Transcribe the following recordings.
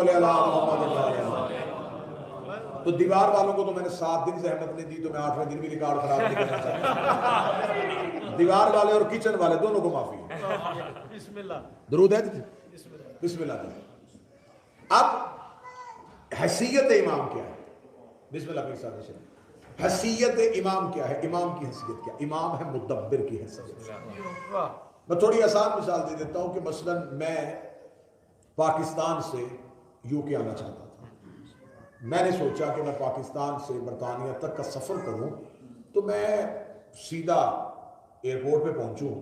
صل علی محمد۔ تو دیوار والوں کو تو میں نے 7 دن زحمت نہیں دی، تو میں 8ویں دن بھی ریکارڈ خراب نہیں کرنا چاہتا۔ دیوار والے اور کچن والے دونوں کو معافی ہے۔ بسم اللہ، درود ہے؟ بسم اللہ۔ اب حیثیت امام کیا ہے؟ بسم اللہ پھر ساتھ چلیں۔ حیثیت امام کیا ہے؟ امام کی حیثیت کیا؟ امام ہے مدبر کی حیثیت۔ میں تھوڑی آسان مثال دے دیتا ہوں کہ مثلا میں پاکستان سے یو کے آنا چاہتا تھا۔ میں نے سوچا کہ میں پاکستان سے برطانیہ تک کا سفر کروں تو میں سیدھا ایئرپورٹ پہ پہنچوں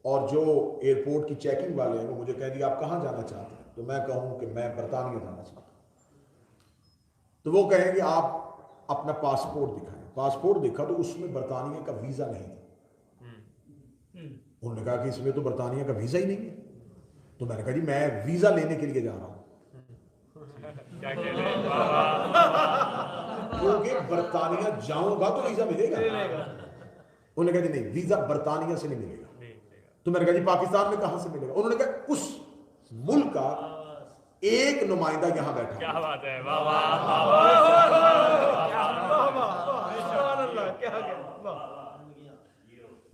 اور جو ایئرپورٹ کی چیکنگ والے ہیں وہ مجھے کہہ دیا آپ کہاں جانا چاہتے ہیں، تو میں کہوں کہ میں برطانیہ جانا چاہتا ہوں، تو وہ کہیں گے آپ اپنا پاسپورٹ دکھائیں۔ پاسپورٹ دیکھا تو اس میں برطانیہ کا ویزا نہیں تھا۔ انہوں نے کہا کہ اس میں تو برطانیہ کا ویزا ہی نہیں ہے۔ تو میں نے کہا جی میں ویزا لینے کے لیے جا رہا ہوں، کیونکہ برطانیہ جاؤں گا تو ویزا ملے گا۔ انہوں نے کہا جی نہیں، ویزا برطانیہ سے نہیں ملے گا۔ تو میں نے کہا جی پاکستان میں کہاں سے ملے گا؟ انہوں نے کہا اس ملک کا ایک نمائندہ یہاں بیٹھا۔ کیا بات ہے، واہ واہ واہ۔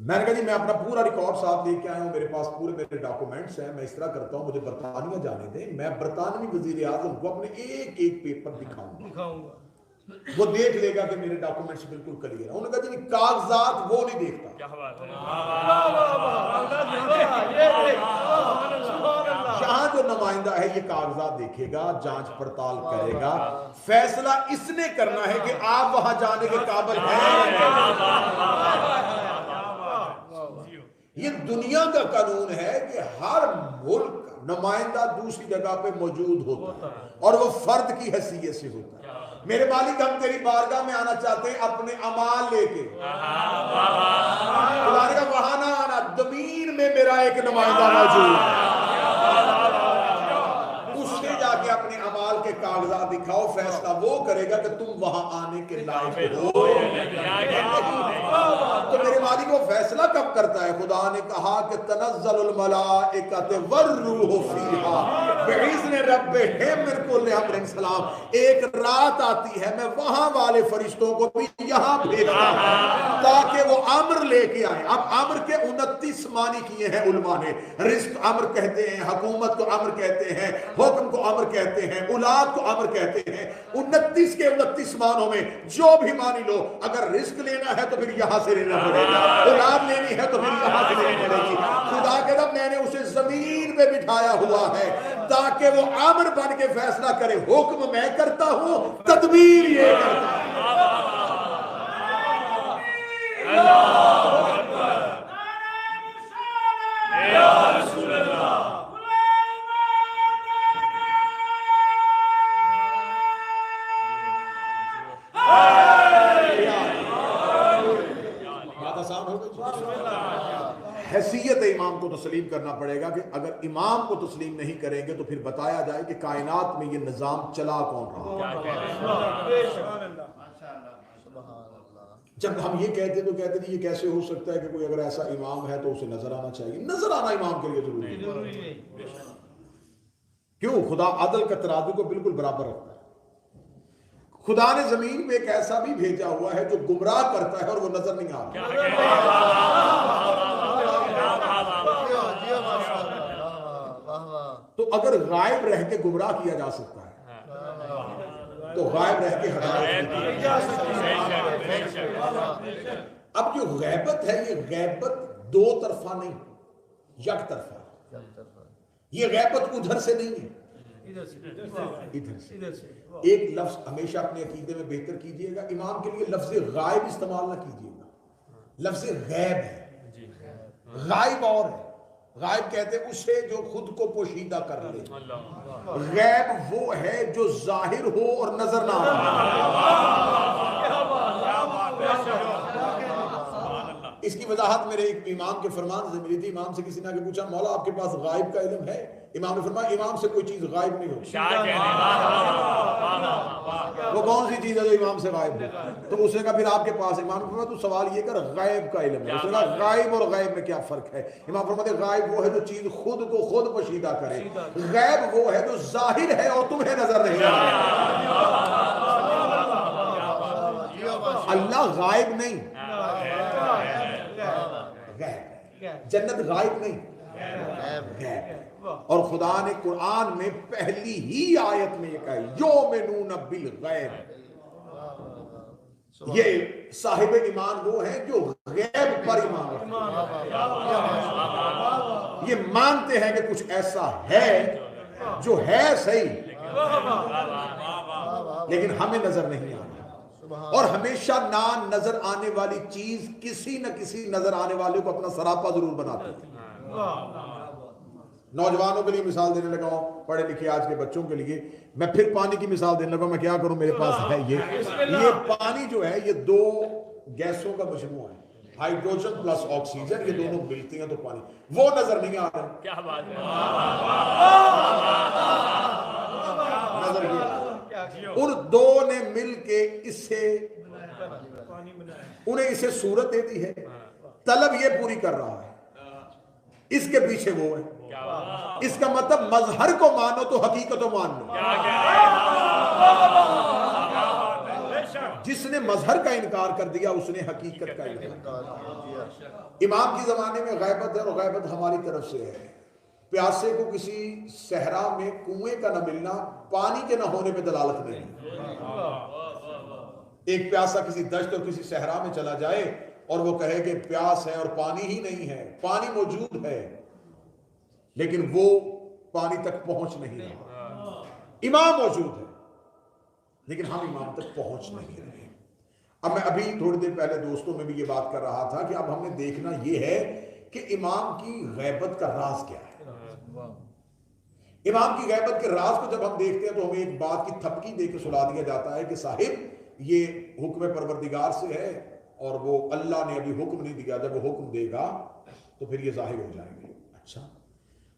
میں نے کہا جی میں اپنا پورا ریکارڈ ساتھ لے کے آیا ہوں، میرے پاس پورے میرے ڈاکومنٹس ہیں، میں اس طرح کرتا ہوں مجھے برطانیہ جانے دیں، میں برطانوی وزیر اعظم کو اپنے ایک ایک پیپر دکھاؤں گا، وہ دیکھ لے گا کہ میرے ڈاکومنٹس بالکل کلیئر ہیں۔ انہوں نے کہا جی کاغذات وہ نہیں دیکھتا، یہاں جو نمائندہ ہے یہ کاغذات دیکھے گا، جانچ پڑتال کرے گا، فیصلہ اس نے کرنا ہے کہ آپ وہاں جانے کے قابل ہیں۔ یہ دنیا کا قانون ہے کہ ہر ملک نمائندہ دوسری جگہ پہ موجود ہوتا ہے اور وہ فرد کی حیثیت سے ہوتا ہے۔ میرے مالک ہم تیری بارگاہ میں آنا چاہتے ہیں اپنے اعمال لے کے، خدا نے کہا وہاں نہ آنا، زمین میں میرا ایک نمائندہ موجود ہے، اس سے جا کے اپنے اعمال کے کاغذات دکھاؤ، فیصلہ وہ کرے گا کہ تم وہاں آنے کے لائق ہو۔ تو میرے مالک وہ فیصلہ کب کرتا ہے؟ خدا نے کہا کہ تنزل الملائکۃ والروح فیہا بإذن ربہم من کل امر سلام۔ ایک رات آتی ہے میں وہاں والے فرشتوں کو بھی یہاں بھیجتا ہوں تاکہ وہ امر لے کے آئیں۔ اب امر کے 29 معنی کیے ہیں علماء نے، رزق امر کہتے ہیں، حکومت کو امر کہتے ہیں، حکم کو امر کہتے ہیں، اولاد کو امر کہتے ہیں۔ 29 کے 29 معنوں میں جو بھی معنی لو، اگر رزق لینا ہے تو پھر یہاں سے لینا پڑے گا، اولاد لینی ہے تو پھر یہاں سے لینی پڑے گی۔ خدا کے رب میں نے اسے زمین پہ بٹھایا ہوا ہے تاکہ وہ امر بن کے فیصلہ کرے، حکم میں کرتا ہوں، تدبیر یہ کرتا ہے۔ حیثیت امام کو تسلیم کرنا پڑے گا کہ اگر امام کو تسلیم نہیں کریں گے تو پھر بتایا جائے کہ کائنات میں یہ نظام چلا کون رہا۔ جب ہم یہ کہتے تو کہتے ہیں یہ کیسے ہو سکتا ہے کہ کوئی اگر ایسا امام ہے تو اسے نظر آنا چاہیے۔ نظر آنا امام کے لیے ضروری ہے، کیوں؟ خدا عدل کا ترازو کو بالکل برابر رکھتا ہے۔ خدا نے زمین پہ ایک ایسا بھی بھیجا ہوا ہے جو گمراہ کرتا ہے اور وہ نظر نہیں آتا۔ تو اگر غائب رہ کے گمراہ کیا جا سکتا ہے تو غائب رہ کے ہدایت کی جا سکتی ہے۔ اب جو غیبت ہے یہ غیبت دو طرفہ نہیں، یک طرفہ۔ یہ غیبت ادھر سے نہیں ہے، ادھر سے۔ ایک لفظ ہمیشہ اپنے عقیدے میں بہتر کیجئے گا، امام کے لیے لفظ غائب استعمال نہ کیجئے گا، لفظ غیب ہے۔ غائب اور ہے، غائب کہتے ہیں اسے جو خود کو پوشیدہ کر لے، غیب وہ ہے جو ظاہر ہو اور نظر نہ آئے۔ اس کی وضاحت میرے ایک امام کے فرمان سے ملی تھی۔ امام سے کسی نے آگے پوچھا مولا آپ کے پاس غائب کا علم ہے؟ امام نے فرمایا امام سے کوئی چیز غائب نہیں ہوتی. وہ کون سی چیز ہے جو امام سے غائب ہے؟ تو اس نے کہا پھر آپ کے پاس. امام نے فرمایا تو سوال یہ کر غائب کا علم ہے. اس نے کہا غائب اور غائب میں کیا فرق ہے؟ امام فرماتے غائب وہ ہے جو چیز خود کو خود پوشیدہ کرے, غائب وہ ہے جو ظاہر ہے اور تمہیں نظر نہیں آ رہا. اللہ غائب نہیں, جنت غائب نہیں, اور خدا نے قرآن میں پہلی ہی آیت میں یہ کہا یؤمنون بالغیب. یہ صاحب ایمان وہ ہیں جو غیب پر ایمان رکھتے ہیں, یہ مانتے ہیں کہ کچھ ایسا ہے جو ہے صحیح لیکن ہمیں نظر نہیں آتا, اور ہمیشہ نظر آنے والی چیز کسی نہ کسی نظر آنے والے کو اپنا سراپا ضرور بناتی ہے. نوجوانوں کے لیے مثال دینے لگا ہوں, پڑھے لکھے آج کے بچوں کے لیے میں پھر پانی کی مثال دینے لگا ہوں. میں کیا کروں, میرے پاس ہے یہ پانی جو ہے یہ دو گیسوں کا مجموعہ ہے, ہائیڈروجن پلس آکسیجن, یہ دونوں ملتی ہیں تو پانی, وہ نظر نہیں آ رہا. کیا بات ہے, نظر نہیں آ رہا. ان دو نے مل کے انہیں اسے صورت دے دی ہے, طلب یہ پوری کر رہا ہے, اس کے پیچھے وہ ہے. اس کا مطلب مظہر کو مانو تو حقیقت کو مان لو. جس نے مظہر کا انکار کر دیا اس نے حقیقت کا انکار. امام کی زمانے میں غیبت ہے, اور غیبت ہماری طرف سے ہے. پیاسے کو کسی صحرا میں کنویں کا نہ ملنا پانی کے نہ ہونے میں دلالت نہیں. ایک پیاسا کسی دشت اور کسی صحرا میں چلا جائے اور وہ کہے کہ پیاس ہے اور پانی ہی نہیں ہے, پانی موجود ہے لیکن وہ پانی تک پہنچ نہیں رہا. امام موجود ہے لیکن ہم امام تک پہنچ نہیں رہے. اب میں ابھی تھوڑی دیر پہلے دوستوں میں بھی یہ بات کر رہا تھا کہ اب ہم نے دیکھنا یہ ہے کہ امام کی غیبت کا راز کیا ہے. امام کی غیبت کے راز کو جب ہم دیکھتے ہیں تو ہمیں ایک بات کی تھپکی دے کے سلا دیا جاتا ہے کہ صاحب یہ حکم پروردگار سے ہے اور وہ اللہ نے ابھی حکم نہیں دیا, جب وہ حکم دے گا تو پھر یہ ظاہر ہو جائیں گے. اچھا,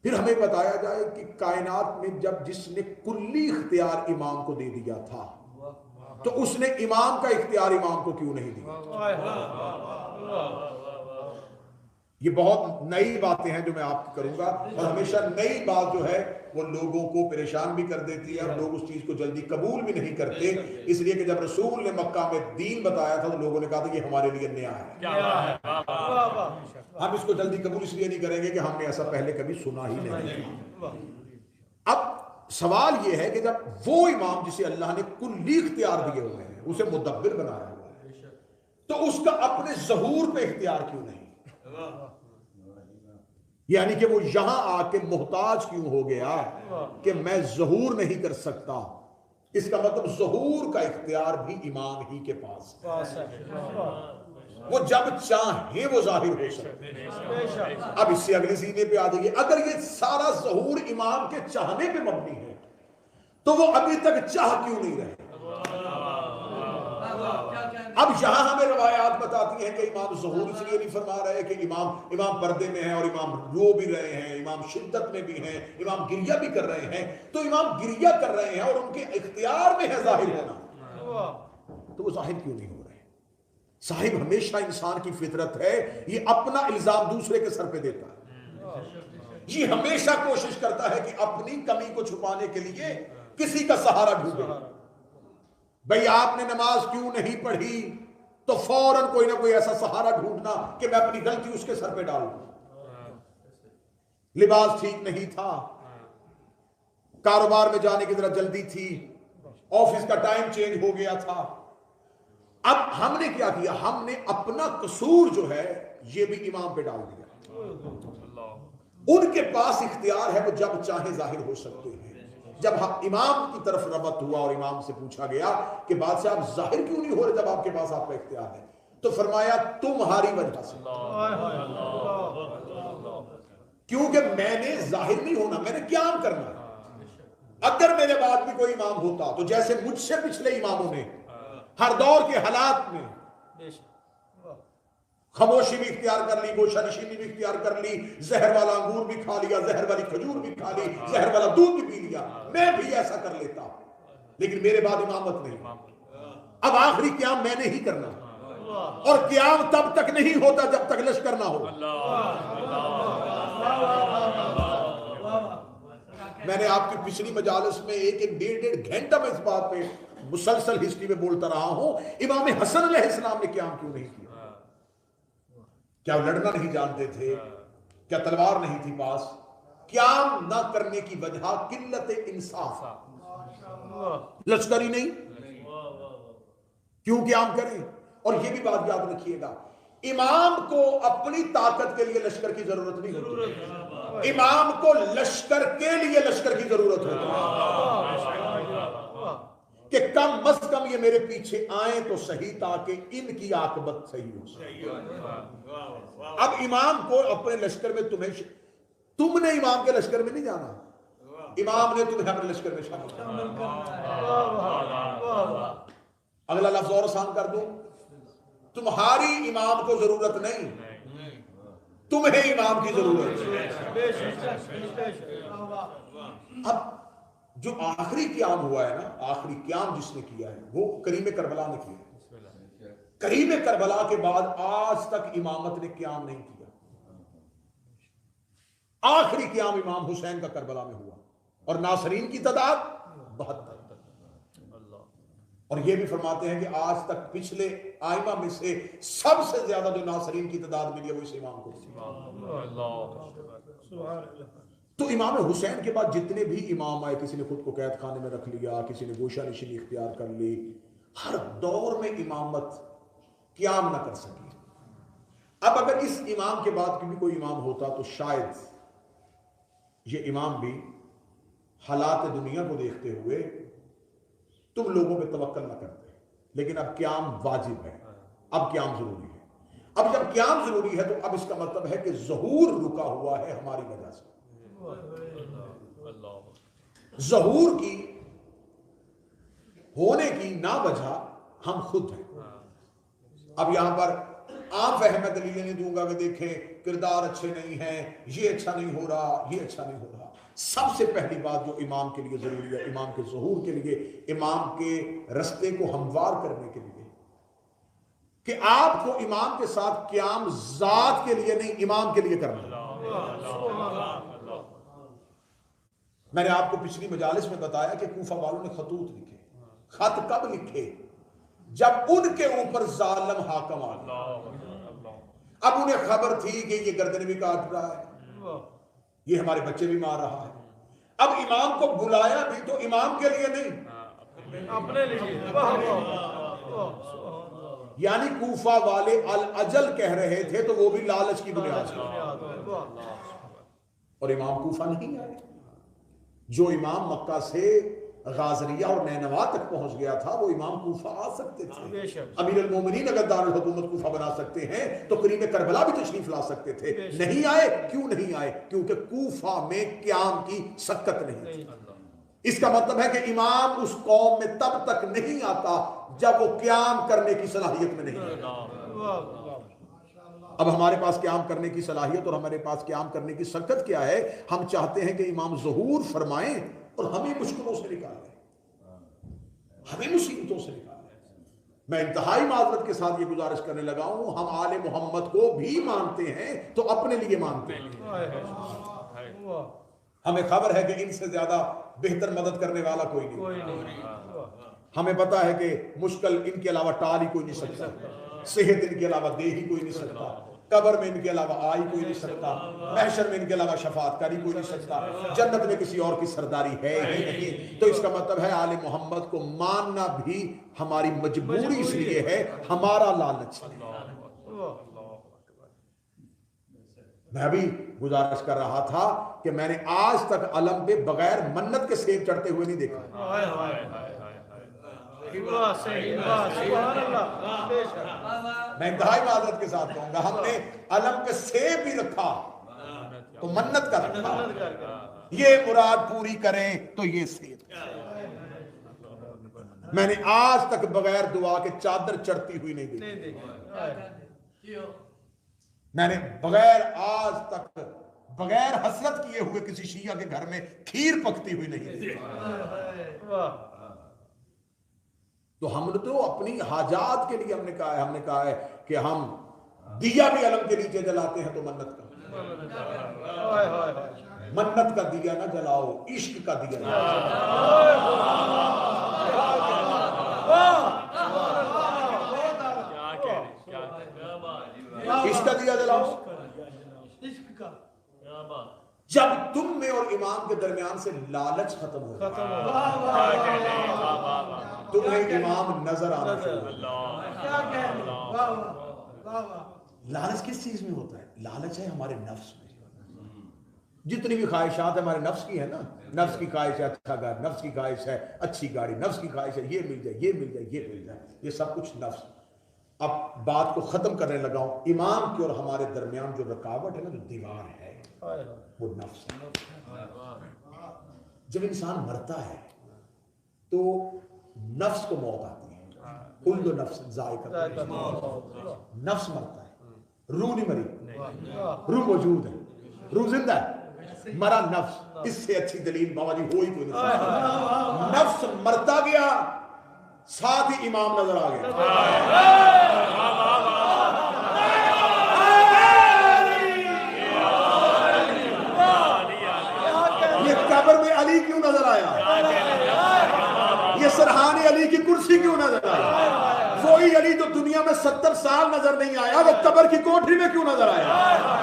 پھر ہمیں بتایا جائے کہ کائنات میں جب جس نے کلی اختیار امام کو دے دیا تھا تو اس نے امام کا اختیار امام کو کیوں نہیں دیا. یہ بہت نئی باتیں ہیں جو میں آپ کروں گا, اور ہمیشہ نئی بات جو ہے وہ لوگوں کو پریشان بھی کر دیتی ہے اور لوگ اس چیز کو جلدی قبول بھی نہیں کرتے, اس لیے کہ جب رسول نے مکہ میں دین بتایا تھا تو لوگوں نے کہا تھا یہ ہمارے لیے نیا ہے, ہم اس کو جلدی قبول اس لیے نہیں کریں گے کہ ہم نے ایسا پہلے کبھی سنا ہی نہیں. اب سوال یہ ہے کہ جب وہ امام جسے اللہ نے کلی اختیار دیے ہوئے ہیں, اسے مدبر بنایا ہوا ہے, تو اس کا اپنے ظہور پہ اختیار کیوں نہیں؟ یعنی کہ وہ یہاں آ کے محتاج کیوں ہو گیا کہ میں ظہور نہیں کر سکتا. اس کا مطلب ظہور کا اختیار بھی امام ہی کے پاس ہے. وہ جب چاہیں وہ ظاہر ہو سکتے. اب اس سے اگلے سینے پہ آ جائیے, اگر یہ سارا ظہور امام کے چاہنے پہ مبنی ہے تو وہ ابھی تک چاہ کیوں نہیں رہے؟ اب یہاں ہمیں روایات بتاتی ہیں کہ امام ظہور اس لیے نہیں فرما رہے کہ امام پردے میں ہیں اور امام رو بھی رہے ہیں, امام شدت میں بھی ہیں, امام گریہ بھی کر رہے ہیں. تو امام گریہ کر رہے ہیں اور ان کے اختیار میں ہے ظاہر ہونا, تو وہ ظاہر کیوں نہیں ہو رہے؟ صاحب ہمیشہ انسان کی فطرت ہے یہ اپنا الزام دوسرے کے سر پہ دیتا ہے. یہ ہمیشہ کوشش کرتا ہے کہ اپنی کمی کو چھپانے کے لیے کسی کا سہارا ڈھونڈے. بھئی آپ نے نماز کیوں نہیں پڑھی تو فوراً کوئی نہ کوئی ایسا سہارا ڈھونڈنا کہ میں اپنی غلطی اس کے سر پہ ڈالوں. لباس ٹھیک نہیں تھا, کاروبار میں جانے کی ذرا جلدی تھی, آفس کا ٹائم چینج ہو گیا تھا. اب ہم نے کیا کیا, ہم نے اپنا قصور جو ہے یہ بھی امام پہ ڈال دیا. ان کے پاس اختیار ہے, وہ جب چاہیں ظاہر ہو سکتے ہیں. جب امام کی طرف ربط ہوا اور امام سے پوچھا گیا کہ بادشاہ آپ ظاہر کیوں نہیں ہو رہے جب آپ کے پاس آپ کا اختیار ہے, تو فرمایا تمہاری وجہ سے, کیونکہ میں نے ظاہر نہیں ہونا, میں نے قیام کرنا. اگر میرے بعد بھی کوئی امام ہوتا تو جیسے مجھ سے پچھلے اماموں نے ہر دور کے حالات میں خاموشی بھی اختیار کر لی، گوشہ نشینی بھی اختیار کر لی، زہر والا انگور بھی کھا لیا، زہر والی کھجور بھی کھا لی، زہر والا دودھ بھی پی لیا، میں بھی ایسا کر لیتا، لیکن میرے بعد امامت نہیں۔ اب آخری قیام میں نے ہی کرنا، اور قیام تب تک نہیں ہوتا جب تک لشکر نہ ہو۔ میں نے آپ کی پچھلی مجالس میں ایک ڈیڑھ گھنٹہ میں اس بات پہ مسلسل ہسٹری میں بولتا رہا ہوں، امام حسن علیہ السلام نے قیام کیوں نہیں کیا؟ کیا وہ لڑنا نہیں جانتے تھے؟ کیا تلوار نہیں تھی پاس؟ قیام نہ کرنے کی وجہ قلت انصاف، لشکر ہی نہیں، کیوں قیام کریں؟ اور یہ بھی بات یاد رکھیے گا، امام کو اپنی طاقت کے لیے لشکر کی ضرورت نہیں ہوتی، امام کو لشکر کے لیے لشکر کی ضرورت ہوتی کہ کم از کم یہ میرے پیچھے آئیں تو صحیح، تاکہ ان کی عاقبت صحیح ہو۔ اب امام کو اپنے لشکر میں تم نے امام کے لشکر میں نہیں جانا، امام نے تمہیں اپنے لشکر میں شامل کرنا۔ اگلا لفظ اور آسان کر دوں، تمہاری امام کو ضرورت نہیں، تمہیں امام کی ضرورت ہے۔ اب جو آخری قیام ہوا ہے نا، آخری قیام جس نے کیا ہے وہ کریم کربلا نے کیا۔ کریم کربلا کے بعد آج تک امامت نے قیام نہیں کیا۔ آخری قیام امام حسین کا کربلا میں ہوا، اور ناصرین کی تعداد 72۔ اور یہ بھی فرماتے ہیں کہ آج تک پچھلے آئمہ میں سے سب سے زیادہ جو ناصرین کی تعداد ملی ہے وہ اس امام کو۔ تو امام حسین کے بعد جتنے بھی امام آئے، کسی نے خود کو قید خانے میں رکھ لیا، کسی نے گوشہ نشینی اختیار کر لی، ہر دور میں امامت قیام نہ کر سکی۔ اب اگر اس امام کے بعد بھی کوئی امام ہوتا تو شاید یہ امام بھی حالات دنیا کو دیکھتے ہوئے تم لوگوں پہ توکل نہ کرتے، لیکن اب قیام واجب ہے، اب قیام ضروری ہے۔ اب جب قیام ضروری ہے تو اب اس کا مطلب ہے کہ ظہور رکا ہوا ہے ہماری وجہ سے۔ ظہور کی ہونے کی نا وجہ ہم خود ہیں۔ اب یہاں پر عام فہم میں دلیلیں نہیں دوں گا کہ دیکھیں کردار اچھے نہیں ہیں، یہ اچھا نہیں ہو رہا، یہ اچھا نہیں ہو رہا۔ سب سے پہلی بات جو امام کے لیے ضروری ہے، امام کے ظہور کے لیے، امام کے رستے کو ہموار کرنے کے لیے، کہ آپ کو امام کے ساتھ قیام ذات کے لیے نہیں، امام کے لیے کرنا۔ میں نے آپ کو پچھلی مجالس میں بتایا کہ کوفہ والوں نے خطوط لکھے۔ خط کب لکھے؟ جب ان کے اوپر ظالم حاکم آ گیا۔ اب انہیں خبر تھی کہ یہ گردن بھی کاٹ رہا ہے، یہ ہمارے بچے بھی مار رہا ہے۔ اب امام کو بلایا بھی تو امام کے لیے نہیں، اپنے لیے۔ یعنی کوفہ والے الاجل کہہ رہے تھے تو وہ بھی لالچ کی بنیاد پر، اور امام کوفہ نہیں آئے۔ جو امام مکہ سے غازریہ اور نینوا تک پہنچ گیا تھا وہ امام کوفہ آ سکتے تھے۔ امیر المومنین اگر دارالحکومت کوفہ بنا سکتے ہیں تو کریم کربلا بھی تشریف لا سکتے تھے۔ نہیں آئے، کیوں نہیں آئے؟ کیونکہ کوفہ میں قیام کی سکت نہیں تھی۔ اس کا مطلب ہے کہ امام اس قوم میں تب تک نہیں آتا جب وہ قیام کرنے کی صلاحیت میں نہیں آتا۔ اب ہمارے پاس قیام کرنے کی صلاحیت اور ہمارے پاس قیام کرنے کی سکت کیا ہے؟ ہم چاہتے ہیں کہ امام ظہور فرمائیں اور ہمیں مشکلوں سے نکالیں، ہمیں مصیبتوں سے نکالیں۔ میں انتہائی معذرت کے ساتھ یہ گزارش کرنے لگا ہوں، ہم آل محمد کو بھی مانتے ہیں تو اپنے لیے مانتے ہیں۔ ہمیں خبر ہے کہ ان سے زیادہ بہتر مدد کرنے والا کوئی نہیں۔ ہمیں پتا ہے کہ مشکل ان کے علاوہ ٹال ہی کوئی نہیں سکتا، صحت ان کے علاوہ دے ہی کوئی نہیں سکتا، قبر میں ان کے علاوہ آئی کوئی نہیں سکتا، محشر میں ان کے علاوہ شفاعت کاری کوئی نہیں سکتا، جنت میں کسی اور کی سرداری ہے ہی نہیں۔ تو اس کا مطلب ہے آل محمد کو ماننا بھی ہماری مجبوری اس لیے ہے، ہمارا لالچ ہے۔ میں بھی گزارش کر رہا تھا کہ میں نے آج تک علم پہ بغیر منت کے سیب چڑھتے ہوئے نہیں دیکھا۔ میں انتہائی معذرت کے ساتھ کہوں گا، ہم نے علم پہ سیب بھی رکھا تو منت کا رکھا، یہ مراد پوری کریں تو یہ سیب۔ میں نے آج تک بغیر دعا کے چادر چڑھتی ہوئی نہیں دیکھی۔ میں نے بغیر آج تک بغیر حسرت کیے ہوئے کسی شیعہ کے گھر میں کھیر پکتی ہوئی نہیں دیکھی۔ تو ہم نے تو اپنی حاجات کے لیے ہم نے کہا ہے کہ ہم دیا بھی علم کے نیچے جلاتے ہیں تو منت کا دیا نہ جلاؤ، عشق کا دیا جلاؤ۔ عشق کا دیا جلاؤ۔ جب تم میں اور امام کے درمیان سے لالچ ختم ہو تمہیں امام نظر آنا شروع۔ لالچ کس چیز میں ہوتا ہے؟ لالچ ہے ہمارے نفس میں۔ جتنی بھی خواہشات ہمارے نفس کی ہے نا، نفس کی خواہش ہے اچھا گھر، نفس کی خواہش ہے اچھی گاڑی، نفس کی خواہش ہے یہ مل جائے یہ مل جائے یہ مل جائے، یہ سب کچھ نفس۔ اب بات کو ختم کرنے لگا ہوں، امام کی اور ہمارے درمیان جو رکاوٹ ہے نا، جو دیوار ہے وہ نفس ہے۔ جب انسان مرتا ہے تو نفس کو موت آتی ہے، کل نفس ذائقۃ الموت، نفس مرتا ہے، روح نہیں مری، روح موجود ہے، روح زندہ ہے، مرا نفس۔ اس سے اچھی دلیل بابا جی ہوئی کوئی نہیں۔ نفس مرتا گیا، ساتھ ہی امام نظر آ گیا۔ یہ قبر میں علی کیوں نظر آیا؟ یہ سرحان علی کی کرسی کیوں نظر آئی؟ وہی علی تو دنیا میں 70 سال نظر نہیں آیا، وہ قبر کی کوٹھی میں کیوں نظر آیا؟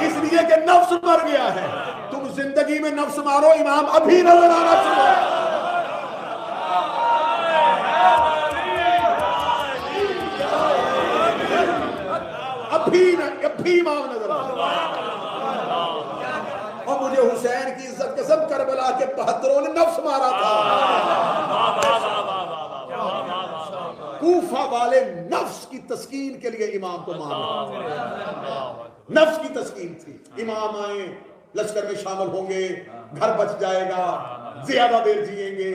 اس لیے کہ نفس مر گیا ہے۔ تم زندگی میں نفس مارو، امام ابھی نظر آنا چاہیے۔ ابھی امام نظر آنا۔ اور مجھے حسین کی عزت قسم کربلا کے 72 نے نفس مارا تھا۔ کوفہ والے نفس کی تسکین کے لیے امام کو مارا، نفس کی تسکین تھی۔ امام آئیں، لشکر میں شامل ہوں گے، گھر بچ جائے گا، زیادہ دیر جئیں گے،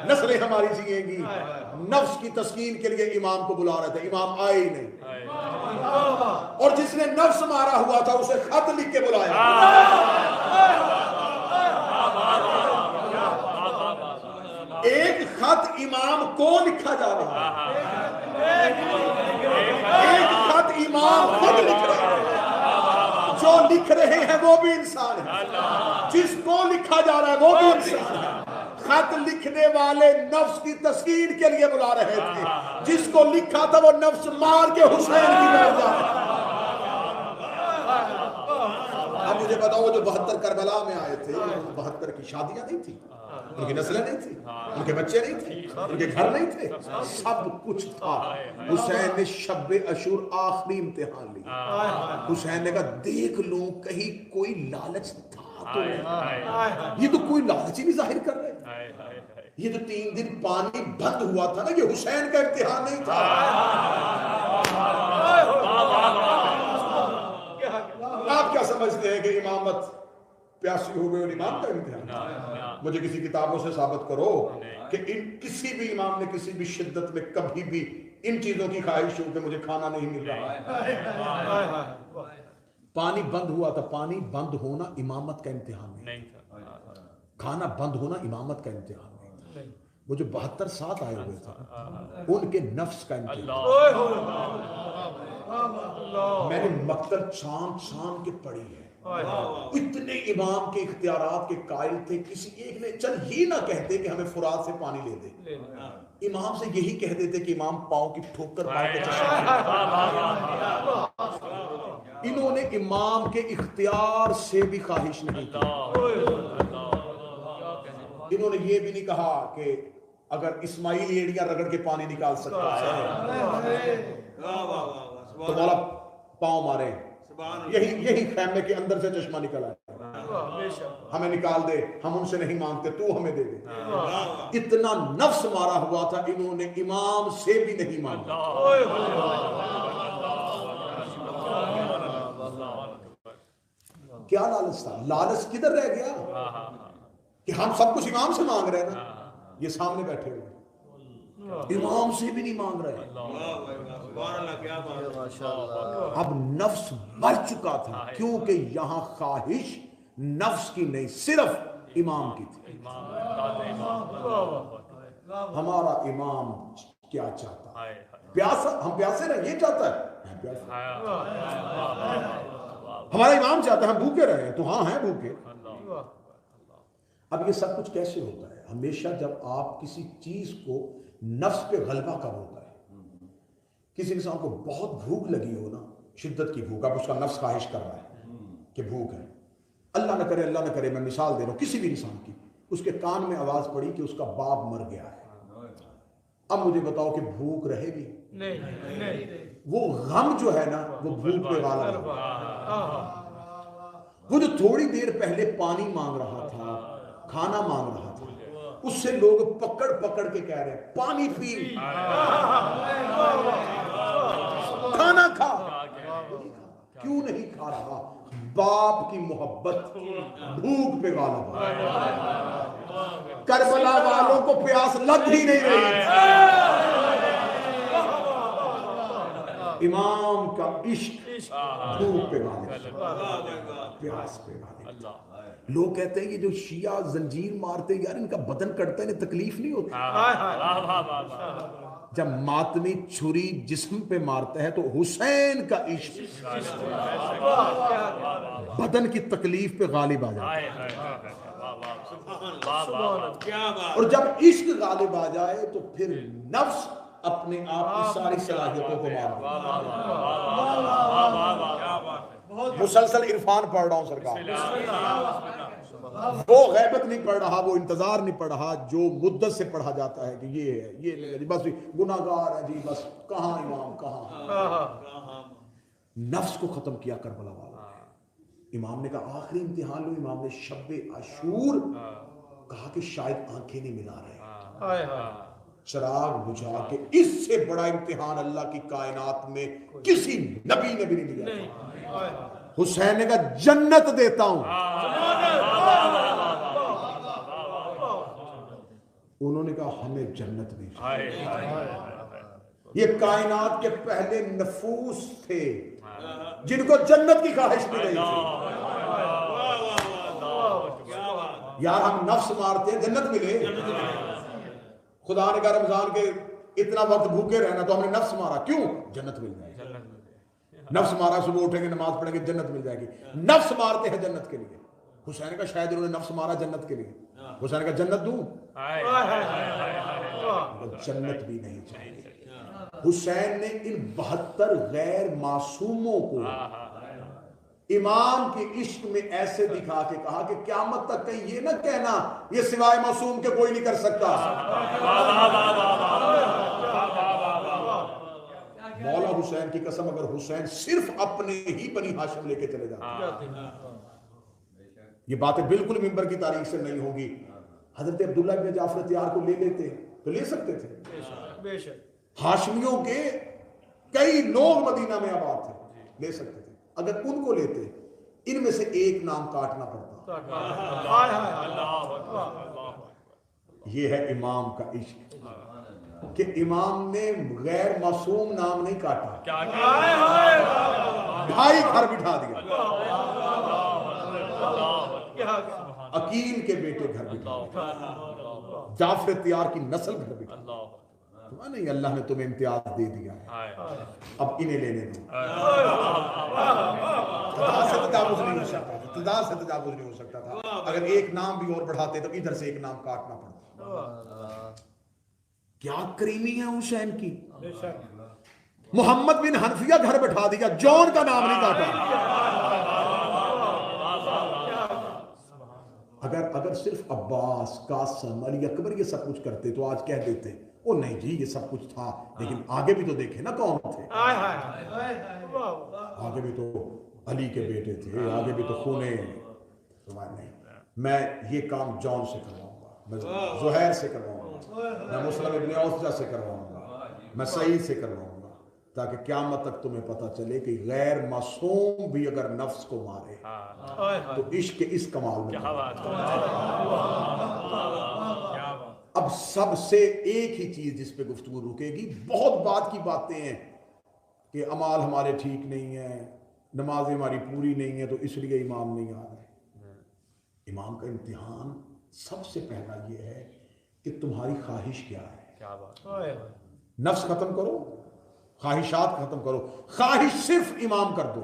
نسلیں ہماری جئیں گی۔ نفس کی تسکین کے لیے امام کو بلا رہے تھے، امام آئے ہی نہیں۔ اور جس نے نفس مارا ہوا تھا اسے خط لکھ کے بلایا۔ ایک خط امام کو لکھا جا رہا ہے، ایک خط امام خود لکھ رہے ہیں۔ جو لکھ رہے ہیں وہ بھی انسان ہے، جس کو لکھا جا رہا ہے وہ بھی انسان ہے۔ خط لکھنے والے نفس کی تسکین کے لیے بلا رہے تھے، جس کو لکھا تھا وہ نفس مار کے حسین کی بیٹھ جائے۔ اب مجھے بتاؤ، وہ جو 72 کربلا میں آئے تھے، 72 کی شادیاں نہیں تھی، ان کی نسلیں نہیں تھی، ان کے بچے نہیں تھے، ان کے گھر نہیں تھے، سب کچھ تھا۔ حسین نے شب عاشور آخری امتحان لیا۔ حسین نے کہا دیکھ لوں کہیں کوئی لالچ تھا تو نہیں۔ یہ تو کوئی لالچ ہی نہیں ظاہر کر رہے۔ یہ تو 3 دن پانی بند ہوا تھا نا، یہ حسین کا امتحان نہیں تھا۔ آپ کیا سمجھتے ہیں کہ امامت پیاسی ہو گئے اور امام کا امتحان؟ مجھے کسی کتابوں سے ثابت کرو کہ کسی بھی امام نے کسی بھی شدت میں کبھی بھی ان چیزوں کی خواہش ہو کہ مجھے کھانا نہیں مل رہا۔ پانی بند ہوا تھا، پانی بند ہونا امامت کا امتحان نہیں تھا، کھانا بند ہونا امامت کا امتحان نہیں تھا۔ وہ جو 72 ساتھ آئے ہوئے تھے ان کے نفس کا امتحان۔ میں نے مقتل چھان کے پڑھی ہے، اتنے امام کے اختیارات کے قائل تھے، کسی ایک نے چل ہی نہ کہتے کہ ہمیں فرات سے پانی لے دے، امام سے یہی کہہ دیتے کہ امام پاؤں کی ٹھوکر پاؤں کے چشمے۔ انہوں نے امام کے اختیار سے بھی خواہش نہیں کی۔ انہوں نے یہ بھی نہیں کہا کہ اگر اسماعیل ایڑیاں رگڑ کے پانی نکال سکتا ہے تو مولا پاؤں مارے، یہی خیمے کے اندر سے چشمہ نکل آیا، ہمیں نکال دے، ہم ان سے نہیں مانگتے، تو ہمیں دے دے۔ اتنا نفس مارا ہوا تھا، انہوں نے امام سے بھی نہیں مانگا۔ کیا لالچ تھا؟ لالچ کدھر رہ گیا کہ ہم سب کچھ امام سے مانگ رہے ہیں نا، یہ سامنے بیٹھے ہوئے امام سے بھی نہیں مانگ رہے. اب نفس مر چکا تھا کیونکہ یہاں خواہش نفس کی نہیں صرف امام کی تھی. ہمارا امام کیا چاہتا ہے؟ پیاسا، ہم پیاسے رہے، یہ چاہتا ہے ہمارا امام چاہتا ہے ہم بھوکے رہے تو ہاں ہیں بھوکے. اب یہ سب کچھ کیسے ہوتا ہے؟ ہمیشہ جب آپ کسی چیز کو نفس پہ غلبہ کب ہوتا ہے؟ کسی انسان کو بہت بھوک لگی ہو نا، شدت کی بھوک، اب اس کا نفس خواہش کر رہا ہے کہ بھوک ہے. اللہ نہ کرے میں مثال دے رہا ہوں کسی بھی انسان کی، اس کے کان میں آواز پڑی کہ اس کا باپ مر گیا ہے. اب مجھے بتاؤ کہ بھوک رہے گی؟ نہیں. وہ غم جو ہے نا وہ بھوک پہ غالب ہے. وہ جو تھوڑی دیر پہلے پانی مانگ رہا تھا، کھانا مانگ رہا تھا، اس سے لوگ پکڑ پکڑ کے کہہ رہے ہیں پانی پی، کھانا کھا. کیوں نہیں کھا رہا؟ باپ کی محبت بھوک پہ غالب ہے. کربلا والوں کو پیاس لگ ہی نہیں رہی، امام کا عشق بھوک پہ غالب ہے، پیاس پہ غالب ہے. لوگ کہتے ہیں یہ جو شیعہ زنجیر مارتے یار ان کا بدن کٹتا ہے انہیں تکلیف نہیں ہوتی. جب ماتمی چھری جسم پہ مارتا ہے تو حسین کا عشق بدن کی تکلیف پہ غالب آ جاتا ہے. اور جب عشق غالب آ جائے تو پھر نفس اپنے آپ کی ساری صلاحیتوں کو مار دیتا. مسلسل عرفان پڑھ رہا ہوں سرکار، وہ غیبت نہیں پڑھ رہا، وہ انتظار نہیں پڑھ رہا جو مدت سے پڑھا جاتا ہے کہ یہ ہے، یہ نہیں ہے، بس گناہگار ہے جی، بس کہاں امام کہاں. نفس کو ختم کیا کربلا والا. امام نے کہا آخری امتحان لو. امام نے شب عاشور کہا کہ شاید آنکھیں نہیں ملا رہے، چراغ بجھا کے. اس سے بڑا امتحان اللہ کی کائنات میں کسی نبی نے بھی نہیں دیا. حسین نے کہا جنت دیتا ہوں. انہوں نے کہا ہمیں جنت بھی چاہیے. یہ کائنات کے پہلے نفوس تھے جن کو جنت کی خواہش بھی نہیں تھی. یار ہم نفس مارتے ہیں جنت ملے. خدا نے کہا رمضان کے اتنا وقت بھوکے رہنا تو ہم نے نفس مارا، کیوں؟ جنت مل جائے گی. نفس مارا صبح اٹھیں گے نماز پڑھیں گے جنت مل جائے گی. نفس مارتے ہیں جنت کے لیے. حسین کا شاید انہوں نے نفس مارا جنت کے لیے. حسین کا جنت دوں؟ جنت بھی نہیں چاہیے. حسین نے ان 72 غیر معصوموں کو امام کے عشق میں ایسے دکھا کے کہا کہ قیامت تک کہیں یہ نہ کہنا یہ سوائے معصوم کے کوئی نہیں کر سکتا. مولا حسین کی قسم اگر حسین صرف اپنے ہی بنی ہاشم لے کے چلے جاتے، یہ باتیں بالکل منبر کی تاریخ سے نہیں ہوگی. حضرت عبداللہ بن جعفر تیار کو لے لیتے تو لے سکتے تھے. ہاشمیوں کے کئی لوگ مدینہ میں آباد تھے، لے سکتے تھے. اگر ان کو لیتے ان میں سے ایک نام کاٹنا پڑتا. یہ ہے امام کا عشق کہ امام نے غیر معصوم نام نہیں کاٹا، بھائی گھر بٹھا دیا. عقیل کے بیٹے گھر بٹھا دیا، جعفر تیار کی نسل گھر بٹھا دیا. نہیں اللہ نے تمہیں امتیاز دے دیا ہے، اب انہیں لینے دو. خدا سے تجاوز نہیں ہو سکتا تھا، خدا سے تجاوز نہیں ہو سکتا تھا. اگر ایک نام بھی اور بڑھاتے تو ادھر سے ایک نام کاٹنا پڑتا. کیا کریمی ہے حسین کی. محمد بن حنفیہ گھر بٹھا دیا، جون کا نام نہیں کاٹا. اگر صرف عباس، قاسم، علی اکبر یہ سب کچھ کرتے تو آج کہہ دیتے او نہیں جی یہ سب کچھ تھا لیکن آگے بھی تو دیکھے نا کون تھے. آگے بھی تو علی کے بیٹے تھے، آگے بھی تو خونے. نہیں، میں یہ کام جون سے کرواؤں گا، میں زہیر سے کرواؤں گا، میں مسلم ابن اوسجہ سے کرواؤں گا، میں سعید سے کرواؤں گا، تاکہ قیامت تک تمہیں پتہ چلے کہ غیر معصوم بھی اگر نفس کو مارے تو عشق کے اس کمال میں. اب سب سے ایک ہی چیز جس پہ گفتگو رکے گی، بہت بات کی باتیں ہیں کہ اعمال ہمارے ٹھیک نہیں ہیں، نمازیں ہماری پوری نہیں ہیں تو اس لیے امام نہیں آ رہے۔ امام کا امتحان سب سے پہلا یہ ہے کہ تمہاری خواہش کیا ہے۔ کیا بات، نفس ختم کرو، خواہشات ختم کرو، خواہش صرف امام کر دو۔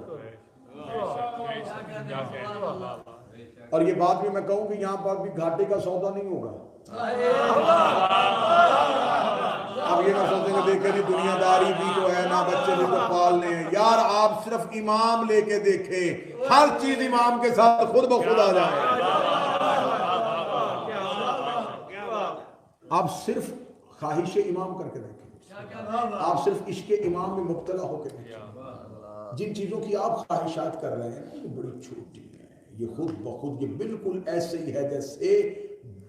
اور یہ بات بھی میں کہوں کہ یہاں پر بھی گھاٹے کا سودا نہیں ہوگا۔ اب یہ نہ سوچیں کہ دیکھیں جی دنیا داری بھی تو ہے، نہ بچے بھی تو پالنے ہیں، یار آپ صرف امام لے کے دیکھیں، ہر چیز امام کے ساتھ خود بخود آ جائے۔ آپ صرف خواہش امام کر کے دیکھیں، آپ صرف عشق امام میں مبتلا ہو کے دیکھیں۔ جن چیزوں کی آپ خواہشات کر رہے ہیں یہ بڑی چھوٹی ہیں، یہ خود بخود یہ بالکل ایسے ہی ہے جیسے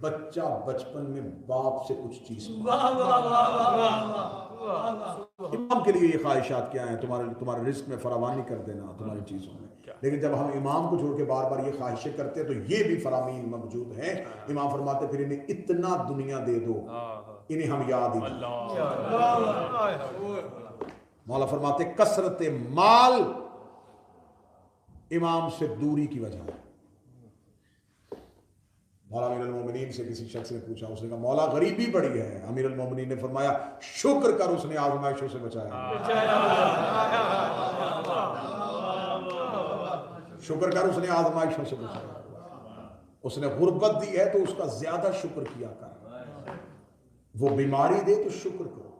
بچہ بچپن میں باپ سے کچھ چیز امام کے لیے یہ خواہشات کیا ہیں؟ تمہارے رزق میں فراوانی کر دینا تمہاری چیزوں میں۔ لیکن جب ہم امام کو چھوڑ کے بار بار یہ خواہشیں کرتے ہیں تو یہ بھی فرامین موجود ہیں۔ امام فرماتے پھر انہیں اتنا دنیا دے دو انہیں ہم یاد ہی نہیں۔ مولا فرماتے کثرت مال امام سے دوری کی وجہ ہے۔ مولا امیر المومنین سے کسی شخص نے پوچھا، اس نے کہا مولا غریبی بڑی ہے۔ امیر المومنین نے فرمایا شکر کر اس نے آزمائشوں سے بچایا، شکر کر اس نے آزمائشوں سے بچایا۔ اس نے غربت دی ہے تو اس کا زیادہ شکر کیا کر، وہ بیماری دے تو شکر کرو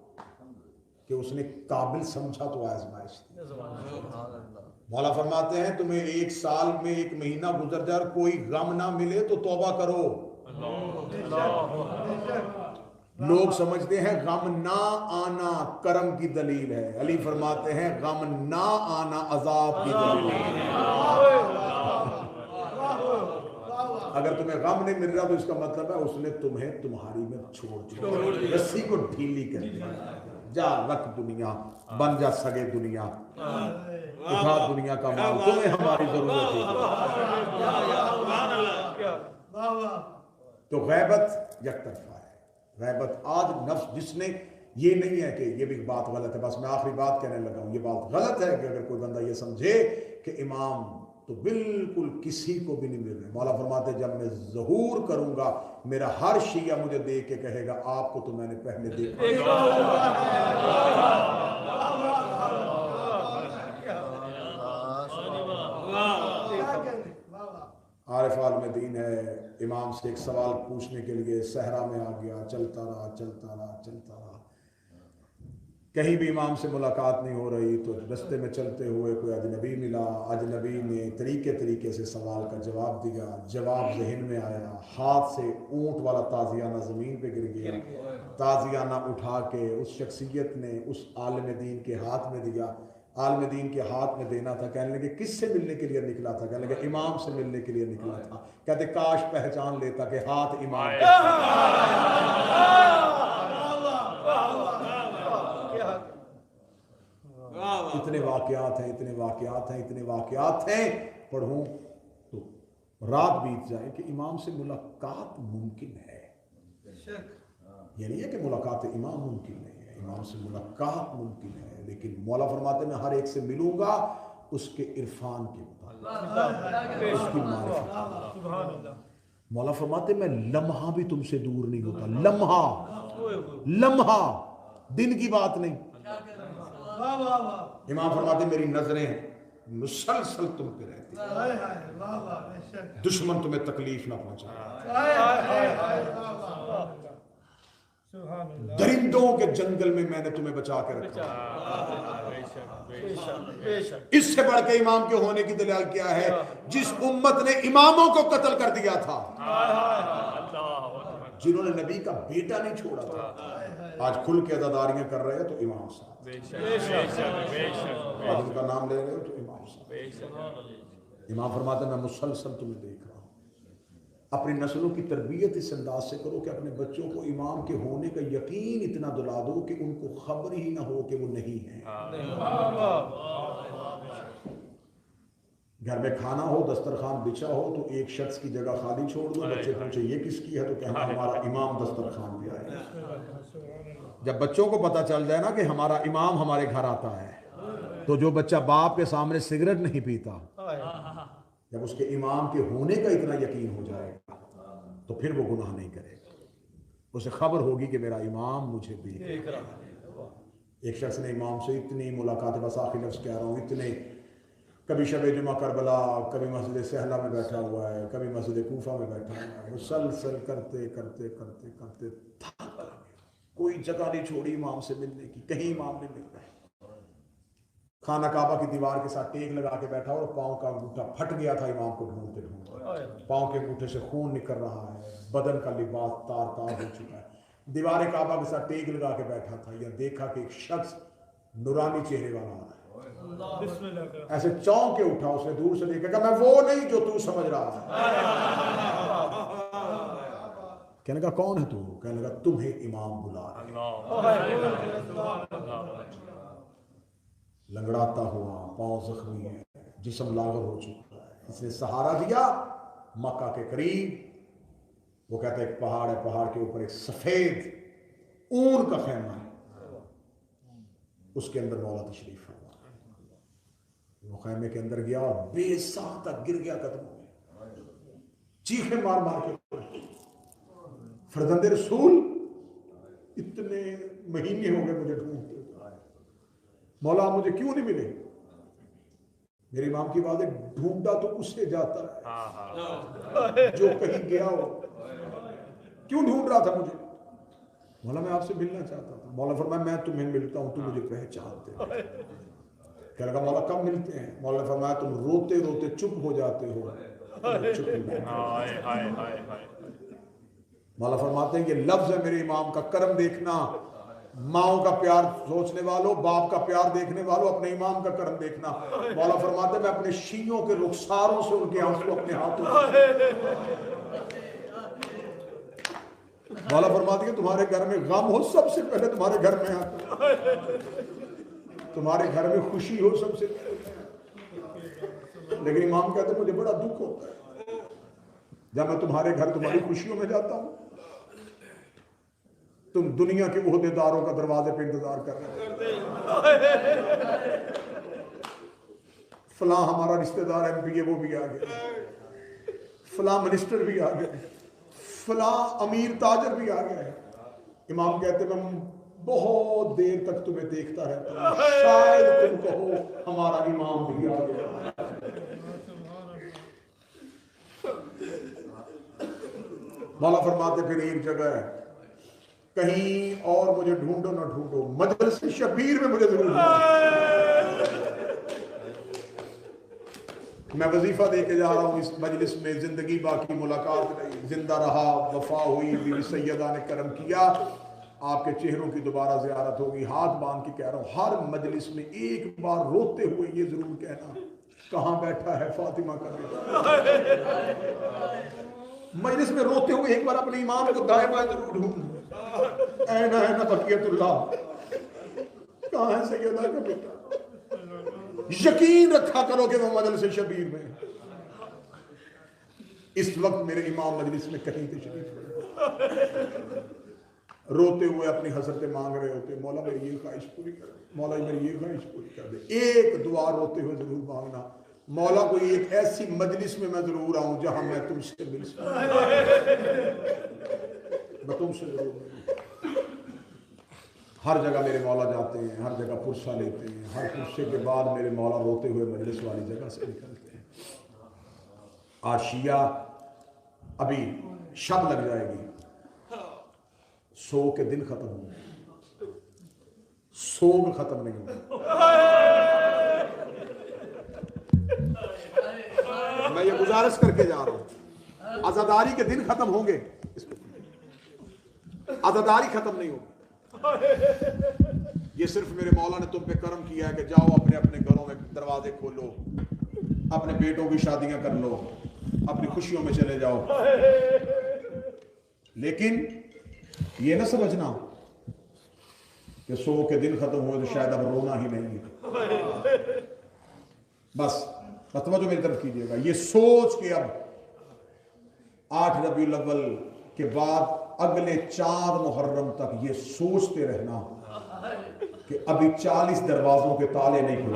کہ اس نے قابل سمجھا تو آزمائش دی۔ مولا فرماتے ہیں تمہیں ایک سال میں ایک مہینہ گزر جائے اور کوئی غم نہ ملے تو توبہ کرو۔ لوگ سمجھتے ہیں غم نہ آنا کرم کی دلیل ہے، علی فرماتے ہیں غم نہ آنا عذاب کی دلیل ہے۔ اگر تمہیں غم نہیں مل رہا تو اس کا مطلب ہے اس نے تمہیں تمہاری میں چھوڑ دیا، رسی کو ڈھیلی کر دیا۔ جا رکھ دنیا، بن جا سگے دنیا، اٹھا دنیا کا مال، تمہیں ہماری ضرورت ہے۔ تو غیبت یک طرفہ ہے۔ غیبت آج نفس جس نے، یہ نہیں ہے کہ یہ بھی بات غلط ہے، بس میں آخری بات کہنے لگا ہوں، یہ بات غلط ہے کہ اگر کوئی بندہ یہ سمجھے کہ امام تو بالکل کسی کو بھی نہیں مل رہے۔ مولا فرماتے جب میں ظہور کروں گا میرا ہر شیعہ مجھے دیکھ کے کہے گا آپ کو تو میں نے پہلے دیکھا۔ عارف عالم دین ہے، امام سے ایک سوال پوچھنے کے لیے صحرا میں آ گیا، چلتا رہا چلتا رہا چلتا رہا، کہیں بھی امام سے ملاقات نہیں ہو رہی، تو رستے میں چلتے ہوئے کوئی اجنبی ملا، اجنبی نے طریقے سے سوال کا جواب دیا، جواب ذہن میں آیا، ہاتھ سے اونٹ والا تازیانہ زمین پہ گر گیا، تازیانہ اٹھا کے اس شخصیت نے اس عالم دین کے ہاتھ میں دیا، عالم دین کے ہاتھ میں دینا تھا، کہنے لگے کس سے ملنے کے لیے نکلا تھا؟ کہنے لگے امام سے ملنے کے لیے نکلا تھا۔ کہتے کاش پہچان لیتا کہ ہاتھ امام کے اتنے واقعات ہیں، اتنے واقعات ہیں، اتنے واقعات ہیں، پڑھوں تو رات بیت جائے کہ امام سے ملاقات ممکن ہے۔ یہ نہیں ہے کہ ملاقات امام ممکن نہیں ہے، امام سے ملاقات ممکن ہے، لیکن مولا فرماتے میں ہر ایک سے ملوں گا اس کے عرفان کے مطابق، اس کی معرفت۔ مولا فرماتے میں لمحہ بھی تم سے دور نہیں ہوتا، لمحہ دن کی بات نہیں۔ امام فرماتے میری نظریں مسلسل تم پہ رہتی ہیں، دشمن تمہیں تکلیف نہ پہنچائے، درندوں کے جنگل میں نے تمہیں بچا کے رکھا۔ اس سے بڑھ کے امام کے ہونے کی دلیل کیا ہے؟ جس امت نے اماموں کو قتل کر دیا تھا، جنہوں نے نبی کا بیٹا نہیں چھوڑا تھا، آج کھل کے عزاداریاں کر رہے ہیں تو امام صاحب، آج ان کا نام لے رہے ہو تو امام صاحب۔ امام فرماتے ہیں میں مسلسل تمہیں دیکھ رہا ہوں۔ اپنی نسلوں کی تربیت اس انداز سے کرو کہ اپنے بچوں کو امام کے ہونے کا یقین اتنا دلا دو کہ ان کو خبر ہی نہ ہو کہ وہ نہیں ہیں۔ گھر میں کھانا ہو، دسترخوان بچھا ہو تو ایک شخص کی جگہ خالی چھوڑ دو، بچے پوچھے یہ کس کی ہے تو کہنا ہمارا امام دسترخوان پہ آئے۔ جب بچوں کو پتہ چل جائے نا کہ ہمارا امام ہمارے گھر آتا ہے، تو جو بچہ باپ کے سامنے سگریٹ نہیں پیتا، جب اس کے امام کے ہونے کا اتنا یقین ہو جائے گا تو پھر وہ گناہ نہیں کرے گا، اسے خبر ہوگی کہ میرا امام مجھے دیکھ رہا ہے۔ ایک شخص نے امام سے اتنی ملاقات، بس آخری لفظ کہہ رہا ہوں، اتنے، کبھی شب جمعہ کربلا، کبھی مسجد سہلہ میں بیٹھا ہوا ہے، کبھی مسجد کوفہ میں بیٹھا ہوا ہے، مسلسل کرتے کرتے کرتے کرتے تھک گیا، کوئی جگہ نہیں چھوڑی امام سے ملنے کی، کہیں امام نہیں مل رہے۔ خانہ کعبہ کی دیوار کے ساتھ ٹیک لگا کے بیٹھا اور پاؤں کا انگوٹھا پھٹ گیا تھا امام کو ڈھونڈتے ڈھونڈتے، پاؤں کے انگوٹھے سے خون نکل رہا ہے، بدن کا لباس تار تار ہو چکا ہے، دیوار کعبہ کے ساتھ ٹیک لگا کے بیٹھا تھا، یا دیکھا کہ ایک شخص نورانی چہرے والا آ رہا ہے، ایسے چونک کے اٹھا، اس نے دور سے دیکھا کہ میں وہ نہیں جو تو سمجھ رہا ہے۔ کہنے کا کون ہے تو؟ کہنے کا تمہیں امام بلا رہا ہے۔ لنگڑاتا ہوا، پاؤں زخمی ہے، جسم لاغر ہو چکا ہے، اس نے سہارا دیا مکہ کے قریب، وہ کہتا ہے ایک پہاڑ ہے، پہاڑ کے اوپر ایک سفید اون کا خیمہ ہے، اس کے اندر مولا تشریف ہے، وہ خیمے کے اندر گیا اور بے ساختہ گر گیا قدموں میں، چیخیں مار مار کے، فرزند رسول اتنے مہینے ہو گئے مجھے ڈھونڈتے، مولا مجھے کیوں نہیں ملے؟ میرے امام کی بات ہے، ڈھونڈا تو اس سے جاتا ہے جو کہیں گیا ہو، کیوں ڈھونڈ رہا تھا مجھے؟ مولا میں آپ سے ملنا چاہتا تھا۔ مولا فرمایا میں تمہیں ملتا ہوں، تم مجھے پہچانتے ہو؟ کہنے لگا مولا کب ملتے ہیں؟ مولا فرمایا تم روتے روتے چپ ہو جاتے ہو، چپ مولا فرماتے ہیں یہ لفظ ہے میرے امام کا، کرم دیکھنا، ماؤں کا پیار سوچنے والوں، باپ کا پیار دیکھنے والوں، اپنے امام کا کرم دیکھنا۔ مولا فرماتے ہیں میں اپنے شیعوں کے رخساروں سے ان کے آنسو اپنے ہاتھوں مولا فرماتے ہیں تمہارے گھر میں غم ہو سب سے پہلے تمہارے گھر میں آتا ہے، تمہارے گھر میں خوشی ہو سب سے پہلے، لیکن امام کہتے ہیں مجھے بڑا دکھ ہوتا ہے جب میں تمہارے گھر تمہاری خوشیوں میں جاتا ہوں، تم دنیا کے عہدے داروں کا دروازے پہ انتظار کر رہے ہو، فلاں ہمارا رشتہ دار ایم پی ہے وہ بھی آ گیا، فلاں منسٹر بھی آ گئے، فلاں امیر تاجر بھی آ گئے۔ امام کہتے ہیں میں بہت دیر تک تمہیں دیکھتا رہتا ہوں، شاید تم کہو ہمارا امام بھی آ گیا۔ مولا فرماتے پھر ایک جگہ ہے، کہیں اور مجھے ڈھونڈو نہ ڈھونڈو، مجلس شبیر میں مجھے ضرور ڈھونڈو۔ میں وظیفہ دے کے جا رہا ہوں اس مجلس میں، زندگی باقی ملاقات رہی، زندہ رہا، وفا ہوئی، بیوی سیدہ نے کرم کیا، آپ کے چہروں کی دوبارہ زیارت ہوگی، ہاتھ باندھ کے کہہ رہا ہوں ہر مجلس میں ایک بار روتے ہوئے یہ ضرور کہنا کہاں بیٹھا ہے فاطمہ کا بیٹا۔ مجلس میں روتے ہوئے ایک بار اپنے امام کو دائیں بائیں ضرور ڈھونڈ، این بقیت اللہ، کہاں ہے سیدہ کا بیٹا؟ یقین رکھا کرو کہ وہ مجلس شبیر میں، اس وقت میرے امام مجلس میں کہیں تشریف لے، روتے ہوئے اپنی حسرتیں مانگ رہے ہوتے، مولا میری یہ خواہش پوری کر دے، مولا میری یہ خواہش پوری کر دے۔ ایک دعا روتے ہوئے ضرور مانگنا، مولا کوئی ایک ایسی مجلس میں ضرور آؤں جہاں میں تم سے مل سکوں، میں تم سے ضرور ملوں۔ ہر جگہ میرے مولا جاتے ہیں، ہر جگہ پرسہ لیتے ہیں، ہر پرسے کے بعد میرے مولا روتے ہوئے مجلس والی جگہ سے نکلتے ہیں۔ آج شیعہ ابھی شب لگ جائے گی، سو کے دن ختم ہوں گے، سوگ ختم نہیں ہوگا۔ میں یہ گزارش کر کے جا رہا ہوں، عزاداری کے دن ختم ہوں گے، عزاداری ختم نہیں ہوگی۔ یہ صرف میرے مولا نے تم پہ کرم کیا ہے کہ جاؤ اپنے اپنے گھروں میں دروازے کھولو، اپنے بیٹوں کی شادیاں کر لو، اپنی خوشیوں میں چلے جاؤ، لیکن یہ نہ سمجھنا کہ سو کے دن ختم ہوئے تو شاید اب رونا ہی نہیں ہے، بس توجہ میری طرف کیجیے گا، یہ سوچ کے اب 8 ربیع الاول کے بعد اگلے 4 محرم تک یہ سوچتے رہنا کہ ابھی 40 دروازوں کے تالے نہیں کھلے،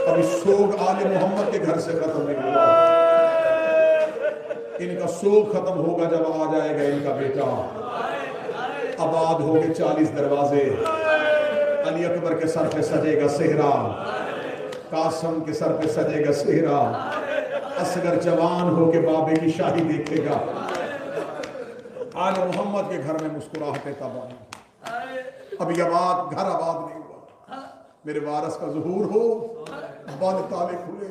ابھی سوگ آل محمد کے گھر سے ختم نہیں ہوا، ان کا سوگ ختم ہوگا جب آ جائے گا ان کا بیٹا، آباد ہو گے 40 دروازے، علی اکبر کے سر پہ سجے گا صحرا، قاسم کے سر پہ سجے گا صحرا، اصغر جوان ہو کے بابے کی شاہی دیکھے گا، آل محمد کے گھر میں مسکراہٹیں تباہ، ابھی آباد گھر آباد نہیں ہوا، میرے وارث کا ظہور ہو، بند تالے کھلے۔